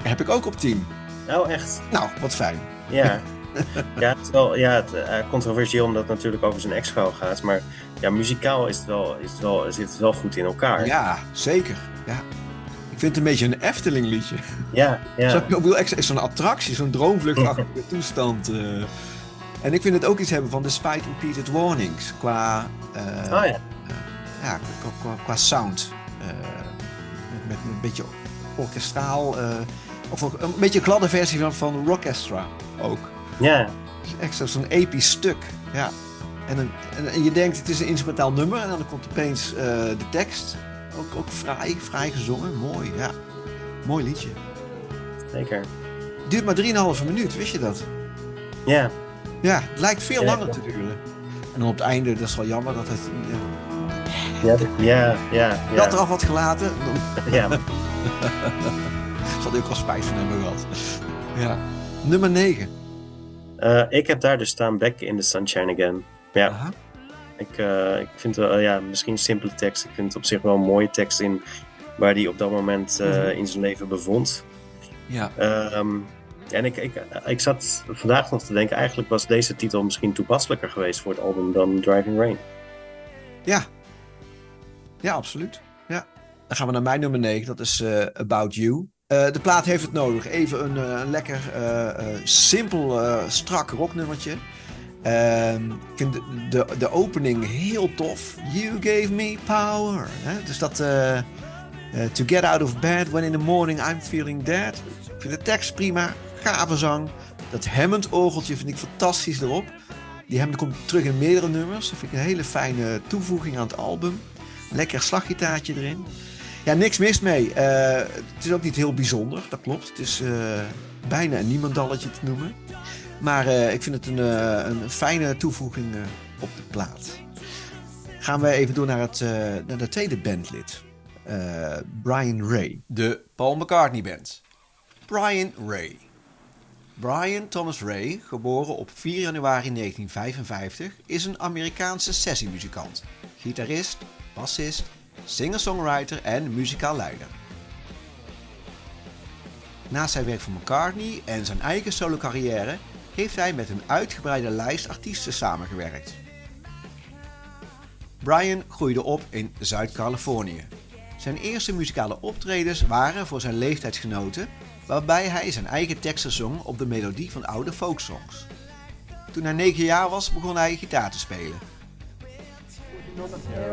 S8: Heb ik ook op 10.
S2: Oh, echt?
S8: Nou, wat fijn.
S2: Ja. Ja, het is wel controversieel omdat het natuurlijk over zijn ex-vrouw gaat. Maar ja, muzikaal zit het wel goed in elkaar.
S8: Ja, zeker. Ja. Ik vind het een beetje een Efteling liedje.
S2: Ja.
S8: Ik bedoel, echt zo'n attractie, zo'n droomvluchtachtige toestand. En ik vind het ook iets hebben van Despite Repeated Warnings. Qua sound. Met een beetje orkestraal. Of een beetje een gladde versie van Rockestra ook.
S2: Ja.
S8: Echt zo'n episch stuk. Ja. En je denkt het is een instrumentaal nummer en dan komt opeens de tekst. Ook fraai gezongen. Mooi, ja. Mooi liedje.
S2: Zeker.
S8: Duurt maar 3,5 minuut, wist je dat?
S2: Ja.
S8: Ja, het lijkt veel langer te duren. En dan op het einde, dat is wel jammer dat het...
S2: Ja.
S8: Je had er al wat gelaten.
S2: Ja.
S8: Zal hij ook wel spijt van hebben gehad. Ja. Nummer 9.
S2: Ik heb daar dus staan Back in the Sunshine Again. Ja.
S8: Aha.
S2: Ik vind wel, misschien een simpele tekst. Ik vind het op zich wel een mooie tekst in waar hij op dat moment in zijn leven bevond.
S8: Ja.
S2: En ik zat vandaag nog te denken, eigenlijk was deze titel misschien toepasselijker geweest voor het album dan Driving Rain.
S8: Ja. Ja, absoluut. Ja. Dan gaan we naar mijn nummer 9. Dat is About You. De plaat heeft het nodig. Even een lekker, simpel, strak rocknummertje. Ik vind de opening heel tof. You gave me power. Dus dat... to get out of bed when in the morning I'm feeling dead. Ik vind de tekst prima. Gave zang. Dat Hammond-orgeltje vind ik fantastisch erop. Die Hammond komt terug in meerdere nummers. Dat vind ik een hele fijne toevoeging aan het album. Lekker slaggitaartje erin. Ja, niks mis mee. Het is ook niet heel bijzonder, dat klopt. Het is bijna een niemandalletje te noemen. Maar ik vind het een fijne toevoeging op de plaat. Gaan we even door naar de tweede bandlid. Brian Ray. De Paul McCartney Band. Brian Ray. Brian Thomas Ray, geboren op 4 januari 1955, is een Amerikaanse sessiemuzikant, gitarist, bassist, singer-songwriter en muzikaal leider. Naast zijn werk voor McCartney en zijn eigen solo-carrière heeft hij met een uitgebreide lijst artiesten samengewerkt. Brian groeide op in Zuid-Californië. Zijn eerste muzikale optredens waren voor zijn leeftijdsgenoten, waarbij hij zijn eigen teksten zong op de melodie van oude folksongs. Toen hij 9 jaar was, begon hij gitaar te spelen.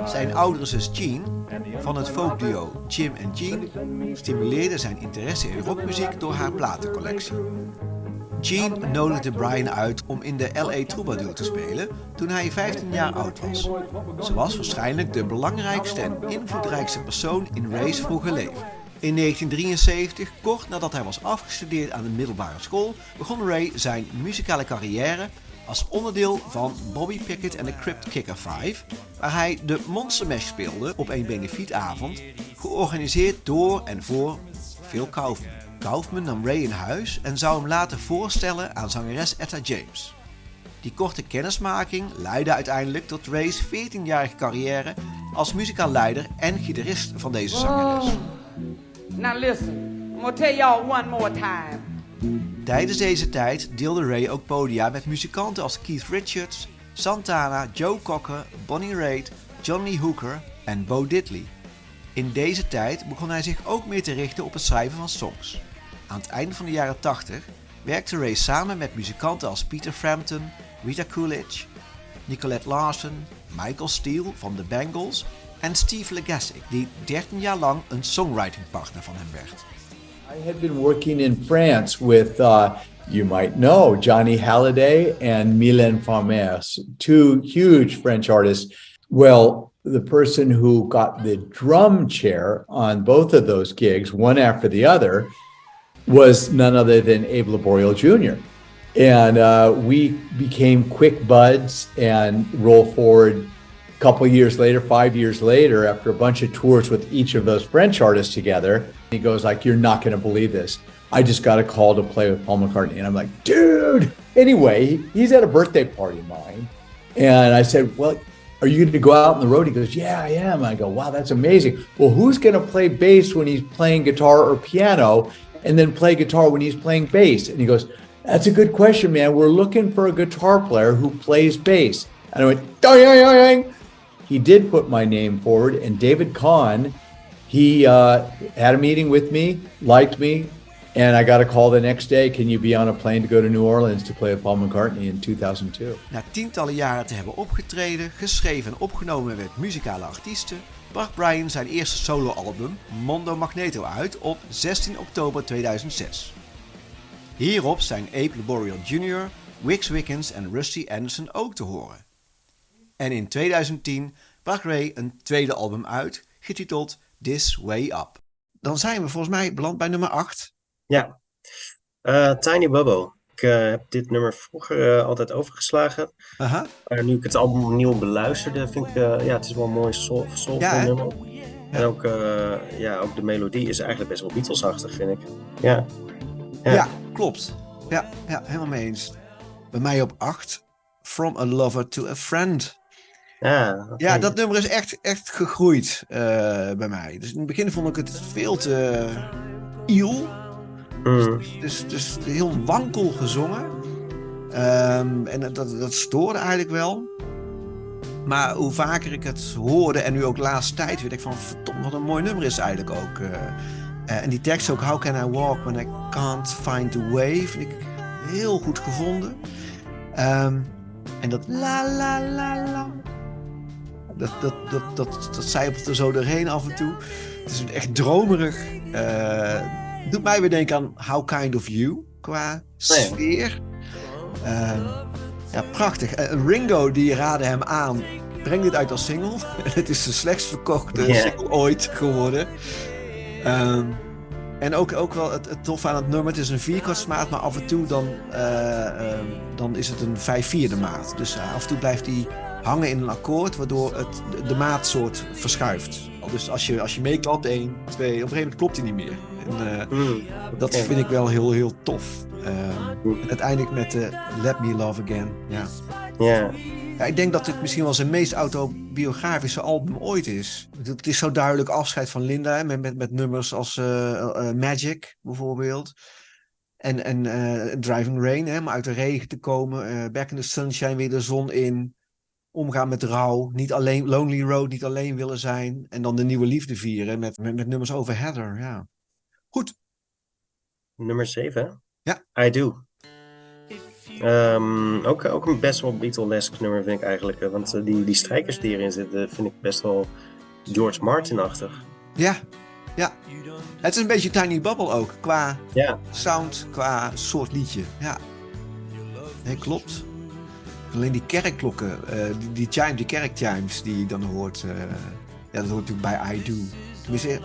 S8: Zijn oudere zus Jean, van het folkduo Jim en Jean, stimuleerde zijn interesse in rockmuziek door haar platencollectie. Jean nodigde Brian uit om in de LA Troubadour te spelen toen hij 15 jaar oud was. Ze was waarschijnlijk de belangrijkste en invloedrijkste persoon in Ray's vroege leven. In 1973, kort nadat hij was afgestudeerd aan de middelbare school, begon Ray zijn muzikale carrière als onderdeel van Bobby Pickett en de Crypt Kicker 5, waar hij de Monster Mash speelde op een benefietavond, georganiseerd door en voor Phil Kaufman. Kaufman nam Ray in huis en zou hem laten voorstellen aan zangeres Etta James. Die korte kennismaking leidde uiteindelijk tot Ray's 14-jarige carrière als muzikaal leider en gitarist van deze zangeres.
S10: Now listen, I'm gonna tell y'all one more time.
S8: Tijdens deze tijd deelde Ray ook podia met muzikanten als Keith Richards, Santana, Joe Cocker, Bonnie Raitt, John Lee Hooker en Bo Diddley. In deze tijd begon hij zich ook meer te richten op het schrijven van songs. Aan het einde van de jaren 80 werkte Ray samen met muzikanten als Peter Frampton, Rita Coolidge, Nicolette Larson,
S1: Michael Steele van de Bangles en Steve Legassic, die 13 jaar lang een songwritingpartner van hem werd.
S11: I had been working in France with, you might know, Johnny Hallyday and Mylène Farmer, two huge French artists. Well, the person who got the drum chair on both of those gigs, one after the other, was none other than Abe Laboriel Jr. And we became quick buds and roll forward a couple years later, 5 years later, after a bunch of tours with each of those French artists together. He goes like, you're not going to believe this. I just got a call to play with Paul McCartney. And I'm like, dude. Anyway, he's at a birthday party of mine. And I said, well, are you going to go out on the road? He goes, yeah, I am. I go, wow, that's amazing. Well, who's going to play bass when he's playing guitar or piano and then play guitar when he's playing bass? And he goes, that's a good question, man. We're looking for a guitar player who plays bass. And I went, ding. He did put my name forward, and David Kahn, he had a meeting with me, liked me, and I got a call the next day. Can you be on a plane to go to New Orleans to play with Paul McCartney in 2002?
S1: Na tientallen jaren te hebben opgetreden, geschreven en opgenomen met muzikale artiesten, bracht Brian zijn eerste soloalbum Mondo Magneto uit op 16 oktober 2006. Hierop zijn Abe Laboriel Jr., Wix Wiggins en Rusty Anderson ook te horen. En in 2010 bracht Ray een tweede album uit, getiteld This Way Up. Dan zijn we volgens mij beland bij nummer 8.
S2: Ja, Tiny Bubble. Ik heb dit nummer vroeger altijd overgeslagen.
S1: Aha.
S2: Maar nu ik het album opnieuw beluisterde, vind ik, het is wel een mooi soulful nummer. Ja. En ook de melodie is eigenlijk best wel Beatles-achtig, vind ik. Ja,
S1: klopt. Ja, helemaal mee eens. Bij mij op 8, From a Lover to a Friend. Ja, dat nummer is echt gegroeid bij mij. Dus in het begin vond ik het veel te iel. Dus heel wankel gezongen. En dat stoorde eigenlijk wel. Maar hoe vaker ik het hoorde en nu ook de laatste tijd, weet ik van verdomme wat een mooi nummer is eigenlijk ook. En die tekst ook, How can I walk when I can't find the way, vind ik heel goed gevonden. En dat la la la la. Dat zijpelt er zo doorheen af en toe. Het is echt dromerig. Doet mij weer denken aan How Kind of You qua sfeer. Prachtig. Ringo die raadde hem aan, breng dit uit als single. Het is de slechtst verkochte single ooit geworden. En ook wel het tof aan het nummer. Het is een vierkwartsmaat, maar af en toe dan is het een 5/4 maat. Dus af en toe blijft hij hangen in een akkoord, waardoor de maatsoort verschuift. Dus als je meeklapt, 1, 2, op een gegeven moment klopt hij niet meer. En, dat vind ik wel heel, heel tof. En uiteindelijk met Let Me Love Again. Ja, ik denk dat dit misschien wel zijn meest autobiografische album ooit is. Het is zo duidelijk afscheid van Linda, hè, met nummers als Magic bijvoorbeeld. En Driving Rain, hè, om uit de regen te komen. Back in the Sunshine, weer de zon in. Omgaan met rouw, niet alleen Lonely Road, niet alleen willen zijn. En dan de nieuwe liefde vieren met nummers over Heather. Ja. Goed.
S2: Nummer 7.
S1: Ja.
S2: I Do. Ook een best wel Beatles-esque nummer vind ik eigenlijk. Want die strijkers die erin zitten vind ik best wel George Martin-achtig.
S1: Ja. Het is een beetje Tiny Bubble ook. Qua sound, qua soort liedje. Ja. Nee, klopt. Alleen die kerkklokken, die kerkchimes die je dan hoort. Dat hoort natuurlijk bij I Do. Tenminste,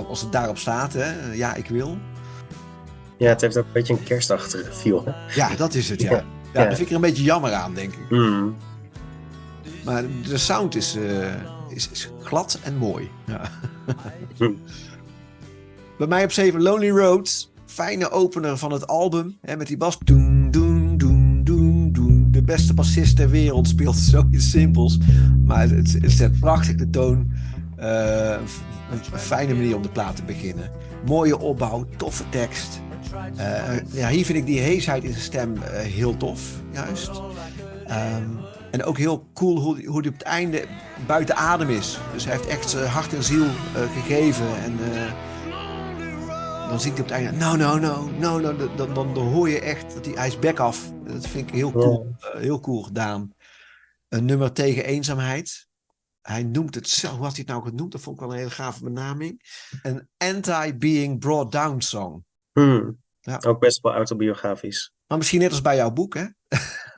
S1: als het daarop staat, hè. Ja, ik wil.
S2: Ja, het heeft ook een beetje een kerstachtige feel. Hè?
S1: Ja, dat is het, ja. Dat vind ik er een beetje jammer aan, denk ik. Maar de sound is glad en mooi. Ja. Bij mij op 7 Lonely Road. Fijne opener van het album. Hè, met die bas. Doen, doen, doen, doen, doen. De beste bassist ter wereld speelt zoiets simpels. Maar het zet prachtig de toon. Een fijne manier om de plaat te beginnen. Mooie opbouw, toffe tekst. Hier vind ik die heesheid in zijn stem heel tof, juist. En ook heel cool hoe hij op het einde buiten adem is. Dus hij heeft echt zijn hart en ziel gegeven. En dan ziet hij op het einde, no. Dan hoor je echt dat hij is back af. Dat vind ik heel cool, heel cool gedaan.
S8: Een nummer tegen eenzaamheid. Hij noemt het zelf, hoe had hij het nou genoemd? Dat vond ik wel een hele gave benaming. Een anti-being brought down song. Ja.
S2: Ook best wel autobiografisch.
S8: Maar misschien net als bij jouw boek, hè?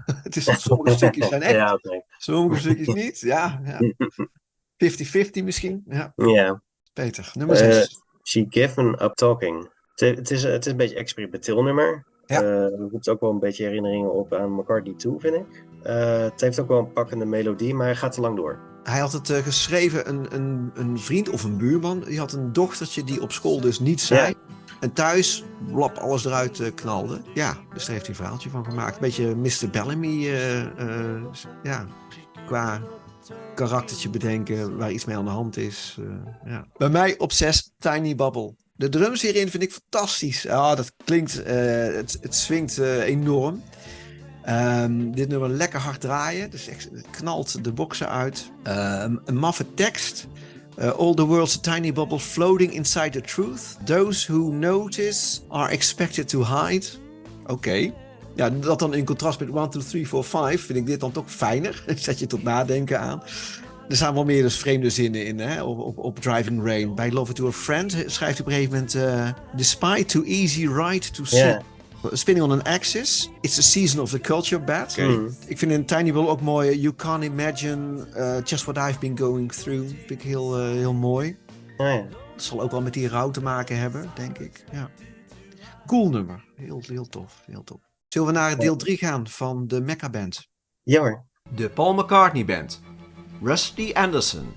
S8: Het is dat sommige stukjes zijn echt,
S2: Ja, oké.
S8: sommige stukjes niet. Ja. 50-50 misschien. Ja.
S2: Ja.
S8: Peter, nummer 6.
S2: She Given Up Talking. Het is een beetje een experimenteel nummer.
S8: Ja.
S2: Het roept ook wel een beetje herinneringen op aan McCartney 2, vind ik. Het heeft ook wel een pakkende melodie, maar hij gaat te lang door.
S8: Hij had het geschreven, een vriend of een buurman. Die had een dochtertje die op school dus niet zei.
S2: Ja.
S8: En thuis, blap, alles eruit knalde. Ja, dus daar heeft hij een verhaaltje van gemaakt. Een beetje Mr. Bellamy, qua karaktertje bedenken waar iets mee aan de hand is. Ja. Bij mij op 6, Tiny Bubble. De drums hierin vind ik fantastisch. Dat klinkt, het swingt enorm. Dit nummer lekker hard draaien. Dus echt, het knalt de boksen uit. Een maffe tekst. All the world's a tiny bubble floating inside the truth. Those who notice are expected to hide. Oké. Ja, dat dan in contrast met 1, 2, 3, 4, 5 vind ik dit dan toch fijner. Zet je tot nadenken aan. Er staan wel meer dus vreemde zinnen in, hè? Op Driving Rain. Bij Love It to a Friend schrijft hij op een gegeven moment... Despite too easy ride to see...
S2: Yeah.
S8: Spinning on an axis. It's the season of the culture bad. Ik vind in Tiny Bubble ook mooi... You can't imagine just what I've been going through. Vind ik heel mooi.
S2: Oh, ja.
S8: Dat zal ook wel met die rouw te maken hebben, denk ik. Ja. Cool nummer. Heel tof. Heel tof. Zullen we naar deel 3 gaan van de Mecca Band?
S2: Ja hoor.
S1: De Paul McCartney Band. Rusty Anderson.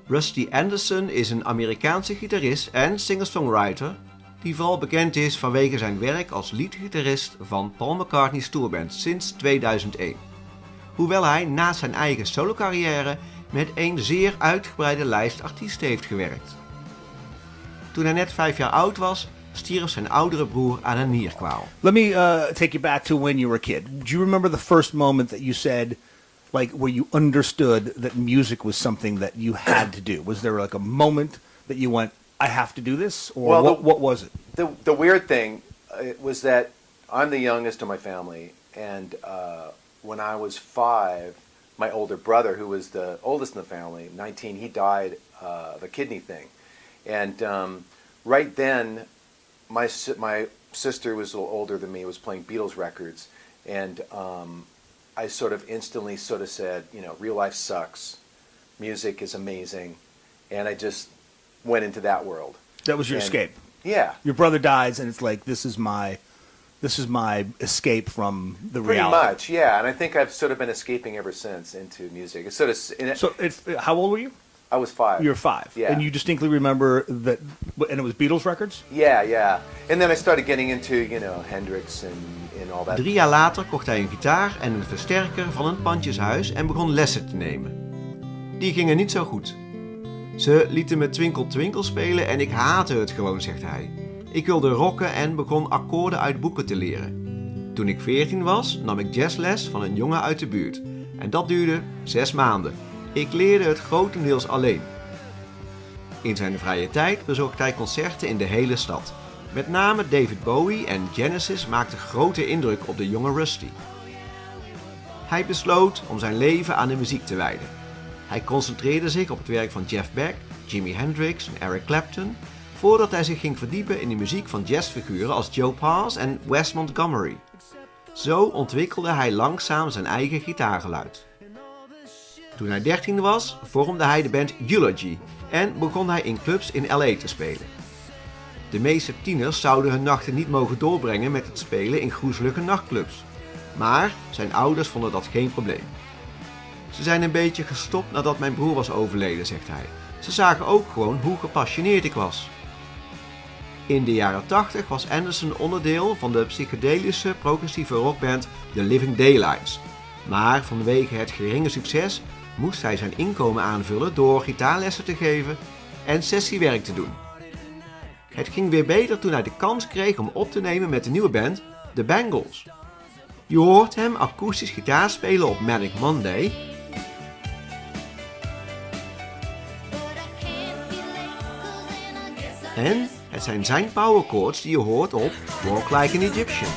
S1: Rusty Anderson is een Amerikaanse gitarist en singer-songwriter die vooral bekend is vanwege zijn werk als leadgitarist van Paul McCartney's tourband sinds 2001. Hoewel hij naast zijn eigen solocarrière met een zeer uitgebreide lijst artiesten heeft gewerkt. Toen hij net 5 jaar oud was, stierf zijn oudere broer aan een nierkwaal.
S12: Let me take you back to when you were a kid. Do you remember the first moment that you said, like, where you understood that music was something that you had to do? Was there like a moment that you went, I have to do this? Or what was it?
S13: The weird thing was that I'm the youngest of my family, and when I was 5, my older brother, who was the oldest in the family, 19, he died of a kidney thing. And right then, my sister was a little older than me, was playing Beatles records, and I sort of instantly said, you know, real life sucks, music is amazing, and I just went into that world.
S12: That was your escape.
S13: Yeah.
S12: Your brother dies, and it's like, this is my escape from the reality.
S13: Pretty much, yeah. And I think I've sort of been escaping ever since into music. It's sort of.
S12: How old were you?
S13: I was 5.
S12: You were 5.
S13: Yeah.
S12: And you distinctly remember that, and it was Beatles records?
S13: Yeah. And then I started getting into, you know, Hendrix and all that.
S1: 3 jaar later kocht hij een gitaar en een versterker van een pandjeshuis en begon lessen te nemen. Die gingen niet zo goed. Ze lieten me Twinkle Twinkle spelen en ik haatte het gewoon, zegt hij. Ik wilde rocken en begon akkoorden uit boeken te leren. Toen ik 14 was, nam ik jazzles van een jongen uit de buurt. En dat duurde 6 maanden. Ik leerde het grotendeels alleen. In zijn vrije tijd bezocht hij concerten in de hele stad. Met name David Bowie en Genesis maakten grote indruk op de jonge Rusty. Hij besloot om zijn leven aan de muziek te wijden. Hij concentreerde zich op het werk van Jeff Beck, Jimi Hendrix en Eric Clapton, voordat hij zich ging verdiepen in de muziek van jazzfiguren als Joe Pass en Wes Montgomery. Zo ontwikkelde hij langzaam zijn eigen gitaargeluid. Toen hij 13 was, vormde hij de band Eulogy en begon hij in clubs in LA te spelen. De meeste tieners zouden hun nachten niet mogen doorbrengen met het spelen in groezelige nachtclubs. Maar zijn ouders vonden dat geen probleem. Ze zijn een beetje gestopt nadat mijn broer was overleden, zegt hij. Ze zagen ook gewoon hoe gepassioneerd ik was. In de jaren 80 was Anderson onderdeel van de psychedelische progressieve rockband The Living Daylights. Maar vanwege het geringe succes moest hij zijn inkomen aanvullen door gitaarlessen te geven en sessiewerk te doen. Het ging weer beter toen hij de kans kreeg om op te nemen met de nieuwe band The Bangles. Je hoort hem akoestisch gitaar spelen op Manic Monday. En het zijn zijn power chords die je hoort op Walk Like an Egyptian.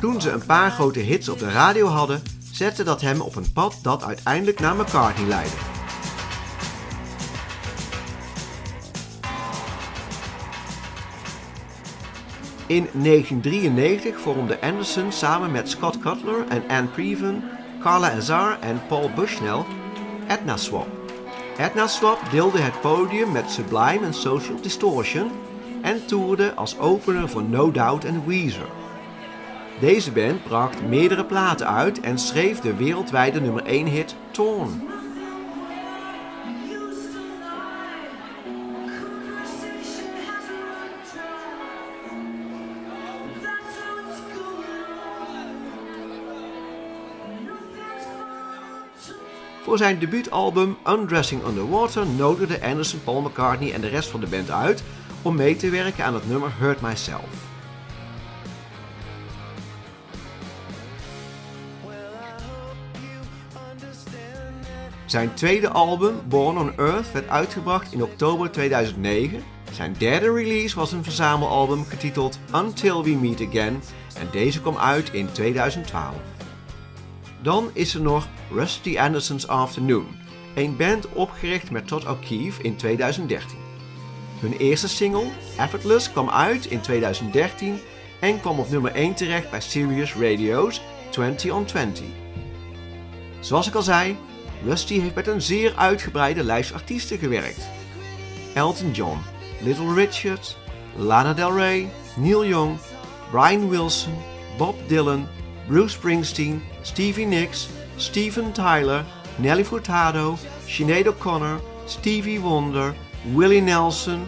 S8: Toen ze een paar grote hits op de radio hadden, zette dat hem op een pad dat uiteindelijk naar McCartney leidde. In 1993 vormde Anderson samen met Scott Cutler en Ann Preven, Carla Azar en Paul Bushnell Edna Swap. Edna Swap deelde het podium met Sublime en Social Distortion en toerde als opener voor No Doubt en Weezer. Deze band bracht meerdere platen uit en schreef de wereldwijde nummer 1 hit Torn. Voor zijn debuutalbum Undressing Underwater nodigde Anderson Paul McCartney en de rest van de band uit om mee te werken aan het nummer Hurt Myself. Zijn tweede album, Born on Earth, werd uitgebracht in oktober 2009. Zijn derde release was een verzamelalbum getiteld Until We Meet Again en deze kwam uit in 2012. Dan is er nog Rusty Anderson's Afternoon, een band opgericht met Todd O'Keefe in 2013. Hun eerste single, Effortless, kwam uit in 2013 en kwam op nummer 1 terecht bij Sirius Radio's 20 on 20. Zoals ik al zei, Rusty heeft met een zeer uitgebreide lijst artiesten gewerkt. Elton John, Little Richard, Lana Del Rey, Neil Young, Brian Wilson, Bob Dylan, Bruce Springsteen, Stevie Nicks, Steven Tyler, Nelly Furtado, Sinead O'Connor, Stevie Wonder, Willie Nelson,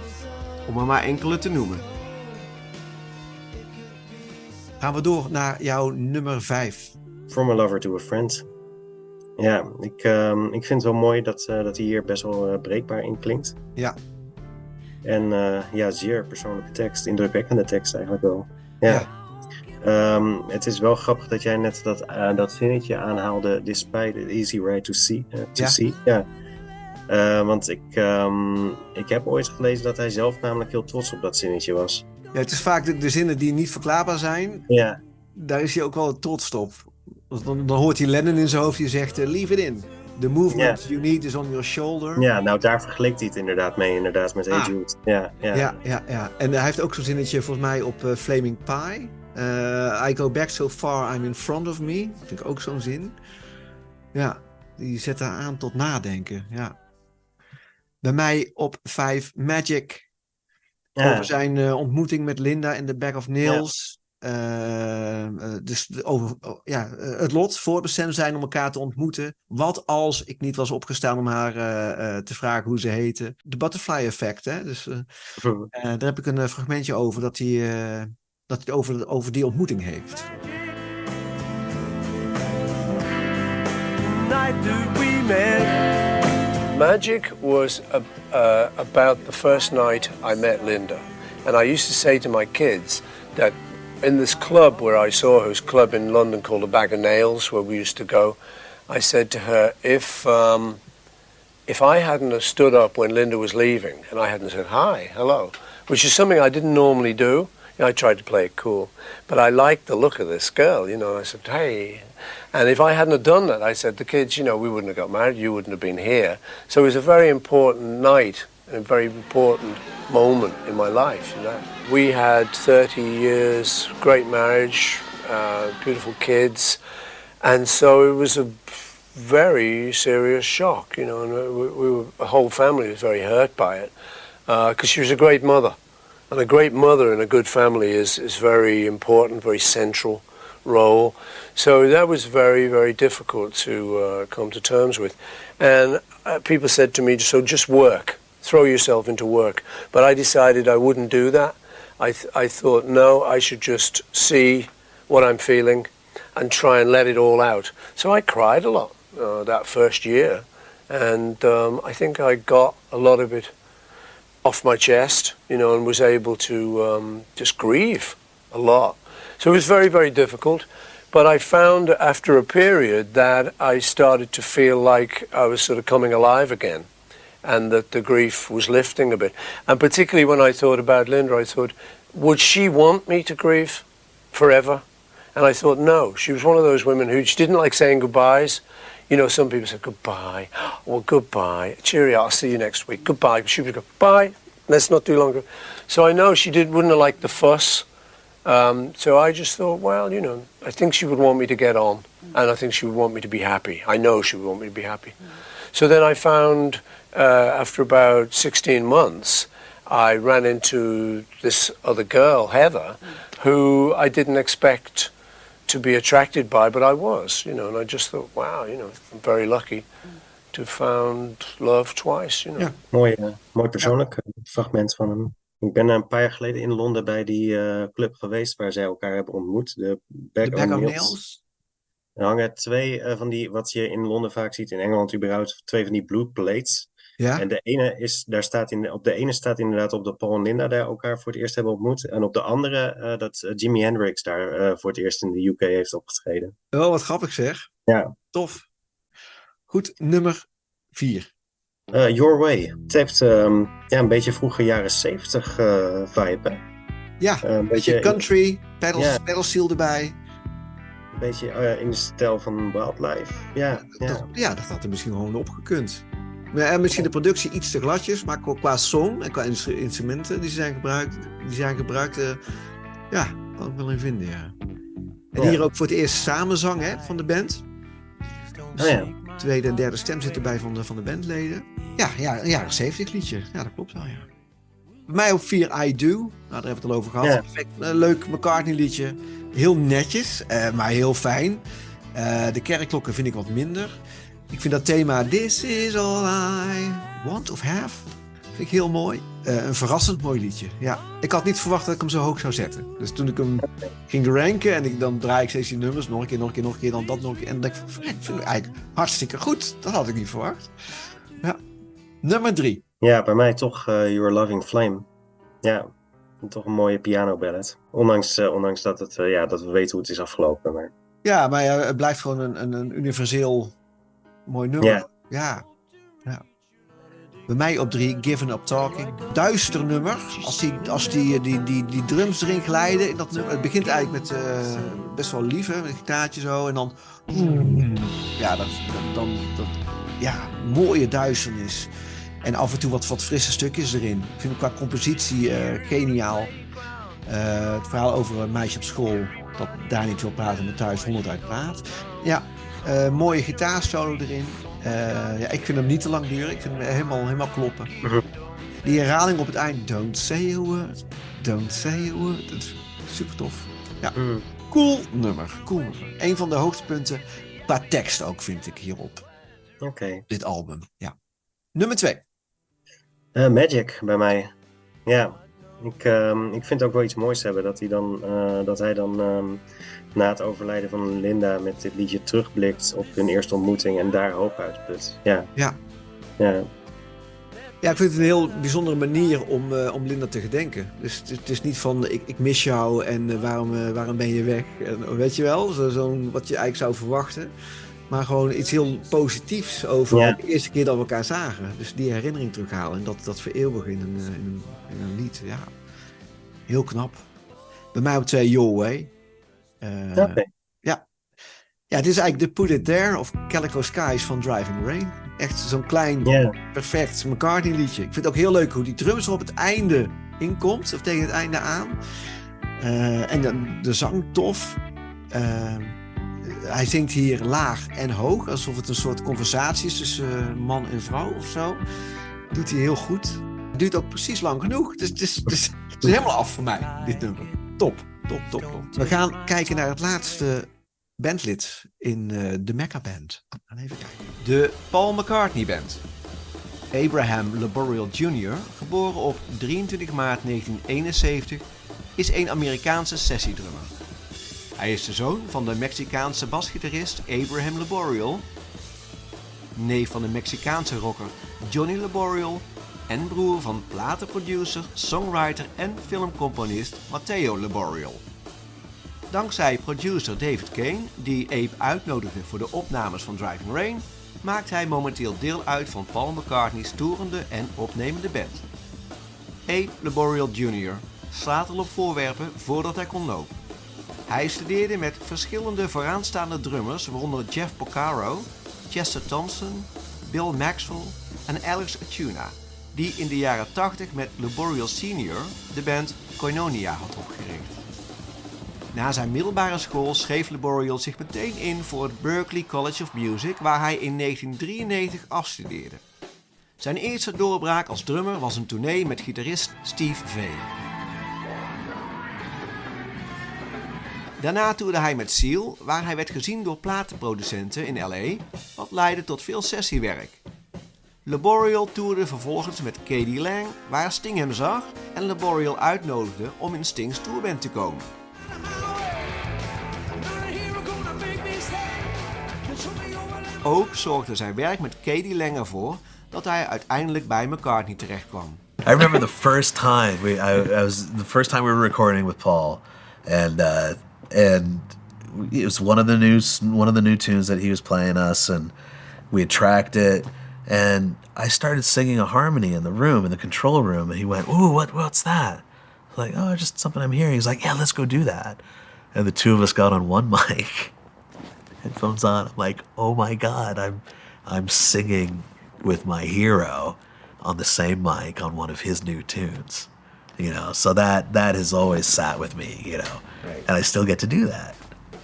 S8: om er maar enkele te noemen. Gaan we door naar jouw nummer 5.
S2: From a Lover to a Friend. Ja, ik vind het wel mooi dat hij hier best wel breekbaar in klinkt.
S8: Ja.
S2: En zeer persoonlijke tekst, indrukwekkende tekst eigenlijk wel. Ja. Het is wel grappig dat jij net dat zinnetje aanhaalde, despite the easy ride to see. Ja. Want ik heb ooit gelezen dat hij zelf namelijk heel trots op dat zinnetje was.
S8: Ja, het is vaak de zinnen die niet verklaarbaar zijn.
S2: Ja.
S8: Daar is hij ook wel trots op. Dan hoort hij Lennon in zijn hoofd die zegt, leave it in. The movement you need is on your shoulder.
S2: Ja, nou daar vergeleek hij het inderdaad met Hey Jude.
S8: Ja. En hij heeft ook zo'n zinnetje volgens mij op Flaming Pie. I go back so far, I'm in front of me. Dat vind ik ook zo'n zin. Ja, die zet haar aan tot nadenken. Ja. Bij mij op 5 Magic.
S2: Ja.
S8: Over zijn ontmoeting met Linda in The Bag of Nails. Dus over het lot voorbestemd zijn om elkaar te ontmoeten. Wat als ik niet was opgestaan om haar te vragen hoe ze heette. De Butterfly Effect. Hè? Dus, daar heb ik een fragmentje over dat hij over die ontmoeting heeft.
S3: Magic was about the first night I met Linda. And I used to say to my kids that in this club where I saw her, this club in London called the Bag of Nails, where we used to go, I said to her, if I hadn't have stood up when Linda was leaving and I hadn't said hi, hello, which is something I didn't normally do. I tried to play it cool, but I liked the look of this girl, I said, hey. And if I hadn't have done that, I said, the kids, we wouldn't have got married, you wouldn't have been here. So it was a very important night, and a very important moment in my life, We had 30 years, great marriage, beautiful kids, and so it was a very serious shock, and the whole family was very hurt by it, because she was a great mother. And a great mother in a good family is very important, very central role. So that was very, very difficult to come to terms with. And people said to me, so just work, throw yourself into work. But I decided I wouldn't do that. I thought, no, I should just see what I'm feeling and try and let it all out. So I cried a lot that first year. And I think I got a lot of it off my chest, and was able to just grieve a lot. So it was very, very difficult. But I found after a period that I started to feel like I was sort of coming alive again, and that the grief was lifting a bit. And particularly when I thought about Linda, I thought, would she want me to grieve forever? And I thought, no, she was one of those women who she didn't like saying goodbyes. You know, some people say goodbye, well, goodbye, cheerio, I'll see you next week, goodbye. She would go, bye, let's not do longer. So I know she wouldn't have liked the fuss. So I just thought, well, you know, I think she would want me to get on, and I think she would want me to be happy. I know she would want me to be happy. So then I found, after about 16 months, I ran into this other girl, Heather, who I didn't expect to be attracted by, but I was, you know, and I just thought, wow, you know, I'm very lucky to have found love twice, you know.
S8: Ja.
S2: Mooi persoonlijk fragment van hem. Ik ben een paar jaar geleden in Londen bij die club geweest waar zij elkaar hebben ontmoet. De Bag
S8: De Bag
S2: o'
S8: of
S2: Nails.
S8: Nails.
S2: Er hangen twee van die, wat je in Londen vaak ziet, in Engeland überhaupt, twee van die blue plates.
S8: Ja.
S2: En de ene is, daar staat op de ene staat inderdaad op dat Paul en Linda daar elkaar voor het eerst hebben ontmoet. En op de andere dat Jimi Hendrix daar voor het eerst in de UK heeft opgetreden.
S8: Oh, wat grappig zeg.
S2: Ja.
S8: Tof. Goed, nummer 4.
S2: Your Way. Het heeft een beetje vroege jaren 70 vibe, hè?
S8: Ja,
S2: een
S8: beetje country,
S2: Ja.
S8: pedalsteel erbij.
S2: Een beetje in de stijl van Wildlife. Ja,
S8: Dat had er misschien gewoon opgekund. En misschien de productie iets te gladjes, maar qua song en qua instrumenten die zijn gebruikt, ja, kan ik wel in vinden, ja. En hier ook voor het eerst samenzang, hè, van de band. Dus tweede en derde stem zit erbij van de bandleden. Ja, een jaren 70 liedje. Ja, dat klopt wel, ja. Bij mij op 4 I Do. Nou, daar hebben we het al over gehad.
S2: Ja.
S8: Perfect, leuk McCartney liedje. Heel netjes, maar heel fijn. De kerkklokken vind ik wat minder. Ik vind dat thema This is all I want of have. Vind ik heel mooi. Een verrassend mooi liedje. Ja, ik had niet verwacht dat ik hem zo hoog zou zetten. Dus toen ik hem ging ranken en dan draai ik steeds die nummers. Nog een keer, dan dat nog een keer. En dan denk ik, ik vind het eigenlijk hartstikke goed. Dat had ik niet verwacht. Ja. Nummer 3.
S2: Ja, bij mij toch Your Loving Flame. Ja, toch een mooie piano ballad. Ondanks dat, dat we weten hoe het is afgelopen. Maar...
S8: Ja, maar het blijft gewoon een universeel mooi nummer. Ja. Bij mij op 3, Given Up Talking. Duister nummer. Als die drums erin glijden in dat nummer. Het begint eigenlijk met best wel lief, hè, met een gitaartje zo. En dan... mooie duisternis. En af en toe wat frisse stukjes erin. Ik vind het qua compositie geniaal. Het verhaal over een meisje op school dat daar niet wil praten, maar thuis 100 uit praat. Ja, mooie gitaarsolo erin. Ik vind hem niet te lang duren. Ik vind hem helemaal kloppen. Die herhaling op het eind. Don't say a word. Don't say a word. Dat is super tof. Ja, cool nummer. Een van de hoogtepunten qua tekst ook, vind ik hierop.
S2: Oké.
S8: Dit album, ja. Nummer 2.
S2: Magic bij mij. Ja, ik vind ook wel iets moois hebben dat hij dan na het overlijden van Linda met dit liedje terugblikt op hun eerste ontmoeting en daar hoop uitput. Ja.
S8: Ja, ik vind het een heel bijzondere manier om Linda te gedenken. Dus het is niet van ik mis jou en waarom ben je weg? En, weet je wel, zo'n wat je eigenlijk zou verwachten. Maar gewoon iets heel positiefs over de eerste keer dat we elkaar zagen. Dus die herinnering terughalen en dat vereeuwigen in een lied. Ja, heel knap. Bij mij op 2 Your Way. Ja, het is eigenlijk de Put It There of Calico Skies van Driving Rain. Echt zo'n klein, perfect McCartney liedje. Ik vind het ook heel leuk hoe die drums er op het einde inkomt. Of tegen het einde aan. En de zang tof. Hij zingt hier laag en hoog. Alsof het een soort conversatie is tussen man en vrouw of zo. Doet hij heel goed. Het duurt ook precies lang genoeg. Dus het is helemaal af voor mij, dit nummer. Top. We gaan kijken naar het laatste bandlid in de Mecca Band. Even kijken. De Paul McCartney Band. Abraham Laboriel Jr., geboren op 23 maart 1971, is een Amerikaanse sessiedrummer. Hij is de zoon van de Mexicaanse basgitarist Abraham Laboriel, neef van de Mexicaanse rocker Johnny Laboriel en broer van platenproducer, songwriter en filmcomponist Matteo Laboriel. Dankzij producer David Kane, die Abe uitnodigde voor de opnames van Driving Rain, maakt hij momenteel deel uit van Paul McCartney's toerende en opnemende band. Abe Laboriel Jr. slaat al op voorwerpen voordat hij kon lopen.
S1: Hij studeerde met verschillende vooraanstaande drummers, waaronder Jeff Porcaro, Chester Thompson, Bill Maxwell en Alex Acuna, die in de jaren 80 met Lou Boreal Sr. de band Koinonia had opgericht. Na zijn middelbare school schreef Lou Boreal zich meteen in voor het Berklee College of Music, waar hij in 1993 afstudeerde. Zijn eerste doorbraak als drummer was een tournee met gitarist Steve Vai. Daarna toerde hij met Seal, waar hij werd gezien door platenproducenten in LA, wat leidde tot veel sessiewerk. Lou Boreal toerde vervolgens met K.D. Lang, waar Sting hem zag en Lou Boreal uitnodigde om in Stings tourband te komen. Ook zorgde zijn werk met K.D. Lang ervoor dat hij uiteindelijk bij McCartney terechtkwam.
S14: I remember the first time we were recording with Paul, and it was one of the new tunes that he was playing us, and we had tracked it, and I started singing a harmony in the room, in the control room, and he went, "Ooh, what's that?" I was like, "Oh, just something I'm hearing." He's like, "Yeah, let's go do that." And the two of us got on one mic, headphones on. I'm like, "Oh my God, I'm singing with my hero on the same mic on one of his new tunes." You know, so that has always sat with me, you know, and I still get to do that.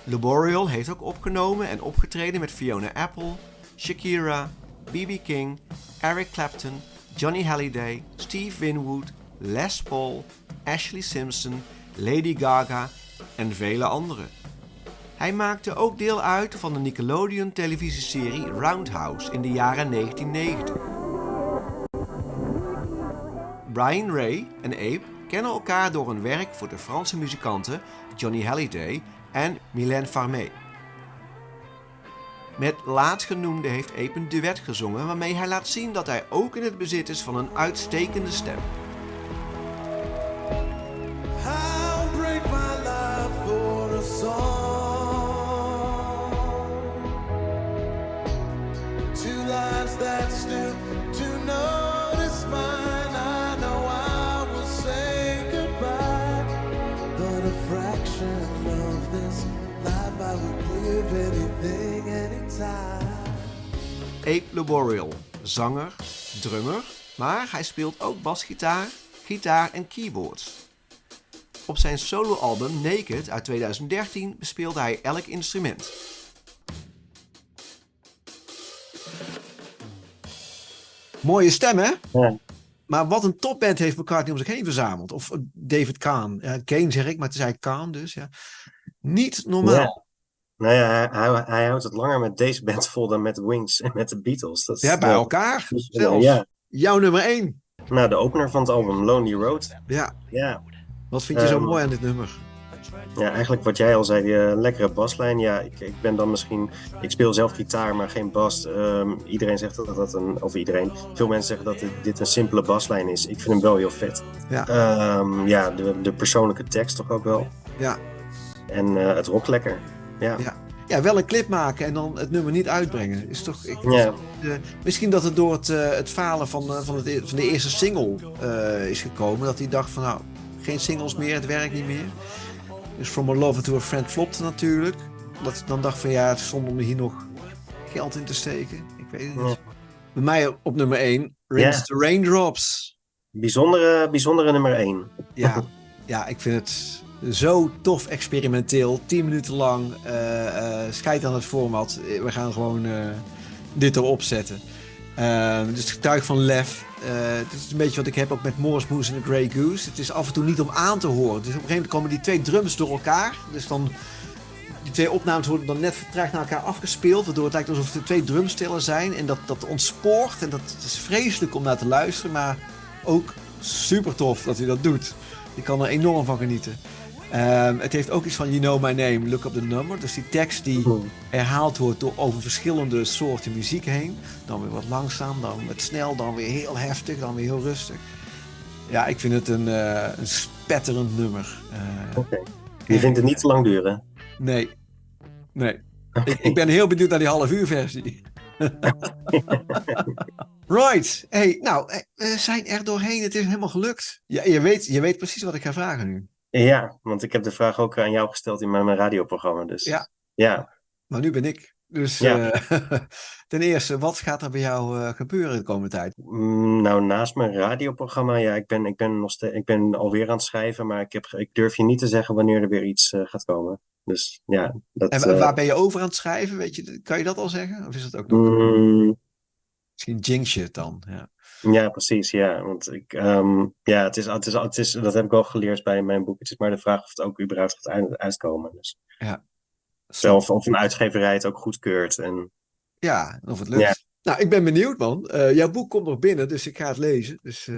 S1: Lou Boreal heeft ook opgenomen en opgetreden met Fiona Apple, Shakira, B.B. King, Eric Clapton, Johnny Hallyday, Steve Winwood, Les Paul, Ashley Simpson, Lady Gaga en vele anderen. Hij maakte ook deel uit van de Nickelodeon televisieserie Roundhouse in de jaren 1990. Brian Ray en Abe kennen elkaar door hun werk voor de Franse muzikanten Johnny Hallyday en Mylène Farmer. Met laatstgenoemde heeft Abe een duet gezongen waarmee hij laat zien dat hij ook in het bezit is van een uitstekende stem.
S9: I'll break my life for a song. Two lives that still to notice mine. I know I will say goodbye, but a fraction of this life I would give anything, anytime.
S1: Abe Lou Boreal, zanger, drummer, maar hij speelt ook basgitaar, gitaar en keyboards. Op zijn soloalbum Naked uit 2013 bespeelde hij elk instrument. Mooie stem, hè?
S2: Ja.
S1: Maar wat een topband heeft McCartney om zich heen verzameld. Of David Kahn. Ja, Kane zeg ik, maar het is eigenlijk Kahn dus. Ja. Niet normaal.
S2: Ja. Nou ja, hij houdt het langer met deze band vol dan met de Wings en met de Beatles. Dat is,
S1: Ja, bij elkaar
S2: dus,
S1: zelfs.
S2: ja.
S1: Jouw nummer 1.
S2: Nou, de opener van het album, Lonely Road.
S1: Ja.
S2: Ja.
S1: Wat vind je zo mooi aan dit nummer?
S2: Ja, eigenlijk wat jij al zei, die lekkere baslijn. Ja, ik ben dan misschien... Ik speel zelf gitaar, maar geen bas. Iedereen zegt dat een... Of iedereen. Veel mensen zeggen dat dit een simpele baslijn is. Ik vind hem wel heel vet.
S1: Ja.
S2: Ja, de persoonlijke tekst toch ook wel.
S1: Ja.
S2: En het rock lekker. Ja.
S1: Ja, wel een clip maken en dan het nummer niet uitbrengen. Is toch, misschien dat het door het falen van de eerste single is gekomen. Dat hij dacht van nou, geen singles meer, het werkt niet meer. Dus From a Lover to a Friend flopte natuurlijk. Dat ik dan dacht van ja, het is zonde om hier nog geld in te steken. Ik weet het niet. Ja. Bij mij op nummer 1, Rinse the Raindrops.
S2: Bijzondere nummer 1.
S1: Ja, ik vind het zo tof experimenteel. 10 minuten lang. Scheid aan het format. We gaan gewoon dit erop zetten. Dus getuig van lef. Het is een beetje wat ik heb ook met Morris Moose en The Grey Goose. Het is af en toe niet om aan te horen. Dus op een gegeven moment komen die twee drums door elkaar. Dus dan die twee opnames worden dan net vertraagd naar elkaar afgespeeld. Waardoor het lijkt alsof er twee drumstellen zijn. En dat ontspoort. En dat is vreselijk om naar te luisteren. Maar ook super tof dat hij dat doet. Je kan er enorm van genieten. Het heeft ook iets van You Know My Name, Look Up The Number. Dus die tekst die herhaald wordt over verschillende soorten muziek heen. Dan weer wat langzaam, dan wat snel, dan weer heel heftig, dan weer heel rustig. Ja, ik vind het een spetterend nummer.
S2: Oké. Je vindt het niet te lang duren?
S1: Nee. Okay. Ik ben heel benieuwd naar die half uur versie. Right. Hey, nou, we zijn er doorheen. Het is helemaal gelukt. Ja, je weet precies wat ik ga vragen nu.
S2: Ja, want ik heb de vraag ook aan jou gesteld in mijn radioprogramma. Dus
S8: Ja.
S2: ja.
S8: Maar nu ben ik. Dus
S2: Ja.
S8: ten eerste, wat gaat er bij jou gebeuren de komende tijd?
S2: Nou, naast mijn radioprogramma, ja, ik ben alweer aan het schrijven, maar ik durf je niet te zeggen wanneer er weer iets gaat komen. Dus ja, dat.
S8: En waar ben je over aan het schrijven? Weet je, kan je dat al zeggen? Of is het ook nog? Misschien jinx je het dan. Ja.
S2: Ja, precies, ja. Want het is, dat heb ik al geleerd bij mijn boek. Het is maar de vraag of het ook überhaupt gaat uitkomen. Dus.
S8: Ja.
S2: Zelf of een uitgeverij het ook goedkeurt. En.
S8: Ja, of het lukt.
S2: Ja.
S8: Nou, ik ben benieuwd, man. Jouw boek komt nog binnen, dus ik ga het lezen. Dus,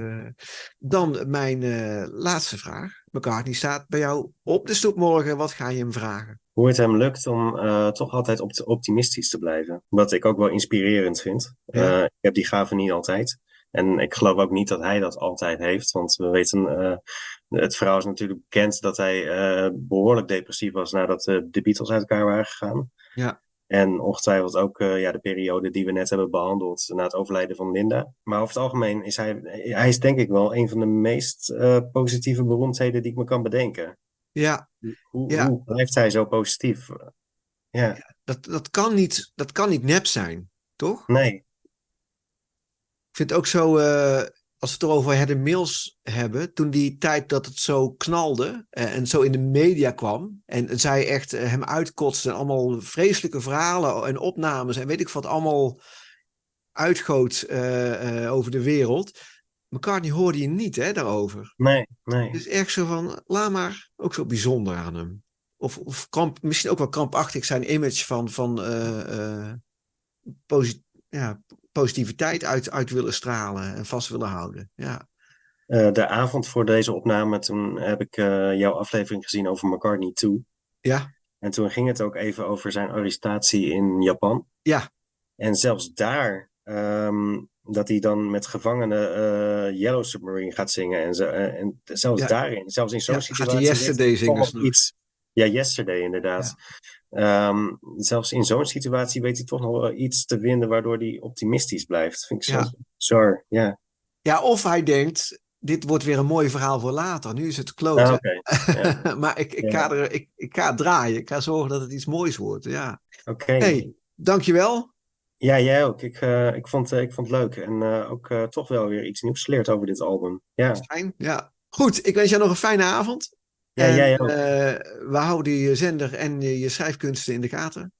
S8: dan mijn laatste vraag. McCartney staat bij jou op de stoep morgen. Wat ga je hem vragen?
S2: Hoe het hem lukt om toch altijd optimistisch te blijven. Wat ik ook wel inspirerend vind.
S8: Ja.
S2: Ik heb die gave niet altijd. En ik geloof ook niet dat hij dat altijd heeft. Want we weten, het verhaal is natuurlijk bekend dat hij behoorlijk depressief was nadat de Beatles uit elkaar waren gegaan.
S8: Ja.
S2: En ongetwijfeld ook de periode die we net hebben behandeld na het overlijden van Linda. Maar over het algemeen is hij is denk ik wel een van de meest positieve beroemdheden die ik me kan bedenken.
S8: Ja.
S2: Hoe blijft hij zo positief? Ja.
S8: Dat kan niet nep zijn, toch?
S2: Nee.
S8: Ik vind het ook zo, als we het erover de Mills hebben, toen die tijd dat het zo knalde en zo in de media kwam en zij echt hem uitkotsten en allemaal vreselijke verhalen en opnames en weet ik wat allemaal uitgoot over de wereld. McCartney hoorde je niet daarover.
S2: Nee.
S8: Het is echt zo van, laat maar, ook zo bijzonder aan hem. Of misschien ook wel krampachtig zijn image van positiviteit uit willen stralen en vast willen houden. Ja.
S2: De avond voor deze opname, toen heb ik jouw aflevering gezien over McCartney 2.
S8: Ja.
S2: En toen ging het ook even over zijn arrestatie in Japan.
S8: Ja.
S2: En zelfs daar, dat hij dan met gevangenen Yellow Submarine gaat zingen. En zelfs daarin, zelfs in zo'n situatie.
S8: Gaat hij Yesterday zingen?
S2: Iets. Ja, Yesterday inderdaad. Ja. Zelfs in zo'n situatie weet hij toch nog wel iets te vinden waardoor hij optimistisch blijft. Vind ik zo bizar, ja.
S8: Ja, of hij denkt, dit wordt weer een mooi verhaal voor later. Nu is het kloten.
S2: Okay. Ja.
S8: Maar ik ga het draaien. Ik ga zorgen dat het iets moois wordt. Ja.
S2: Oké.
S8: Hey, dankjewel.
S2: Ja, jij ook. Ik vond het leuk. En ook toch wel weer iets nieuws geleerd over dit album. Ja.
S8: Fijn, ja. Goed, ik wens jou nog een fijne avond.
S2: Ja, jij ook.
S8: We houden je zender en je schrijfkunsten in de gaten.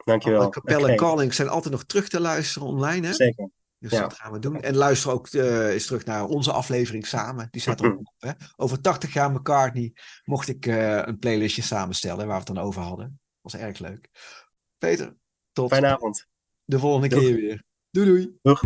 S2: Dankjewel.
S8: Capelle Callings zijn altijd nog terug te luisteren online, hè?
S2: Zeker.
S8: Dus dat gaan we doen. En luister ook eens terug naar onze aflevering samen. Die staat er ook op. Hè? Over 80 jaar McCartney mocht ik een playlistje samenstellen waar we het dan over hadden. Was erg leuk. Peter, tot
S2: fijne avond.
S8: De volgende keer weer. Doei doei.
S2: Doeg.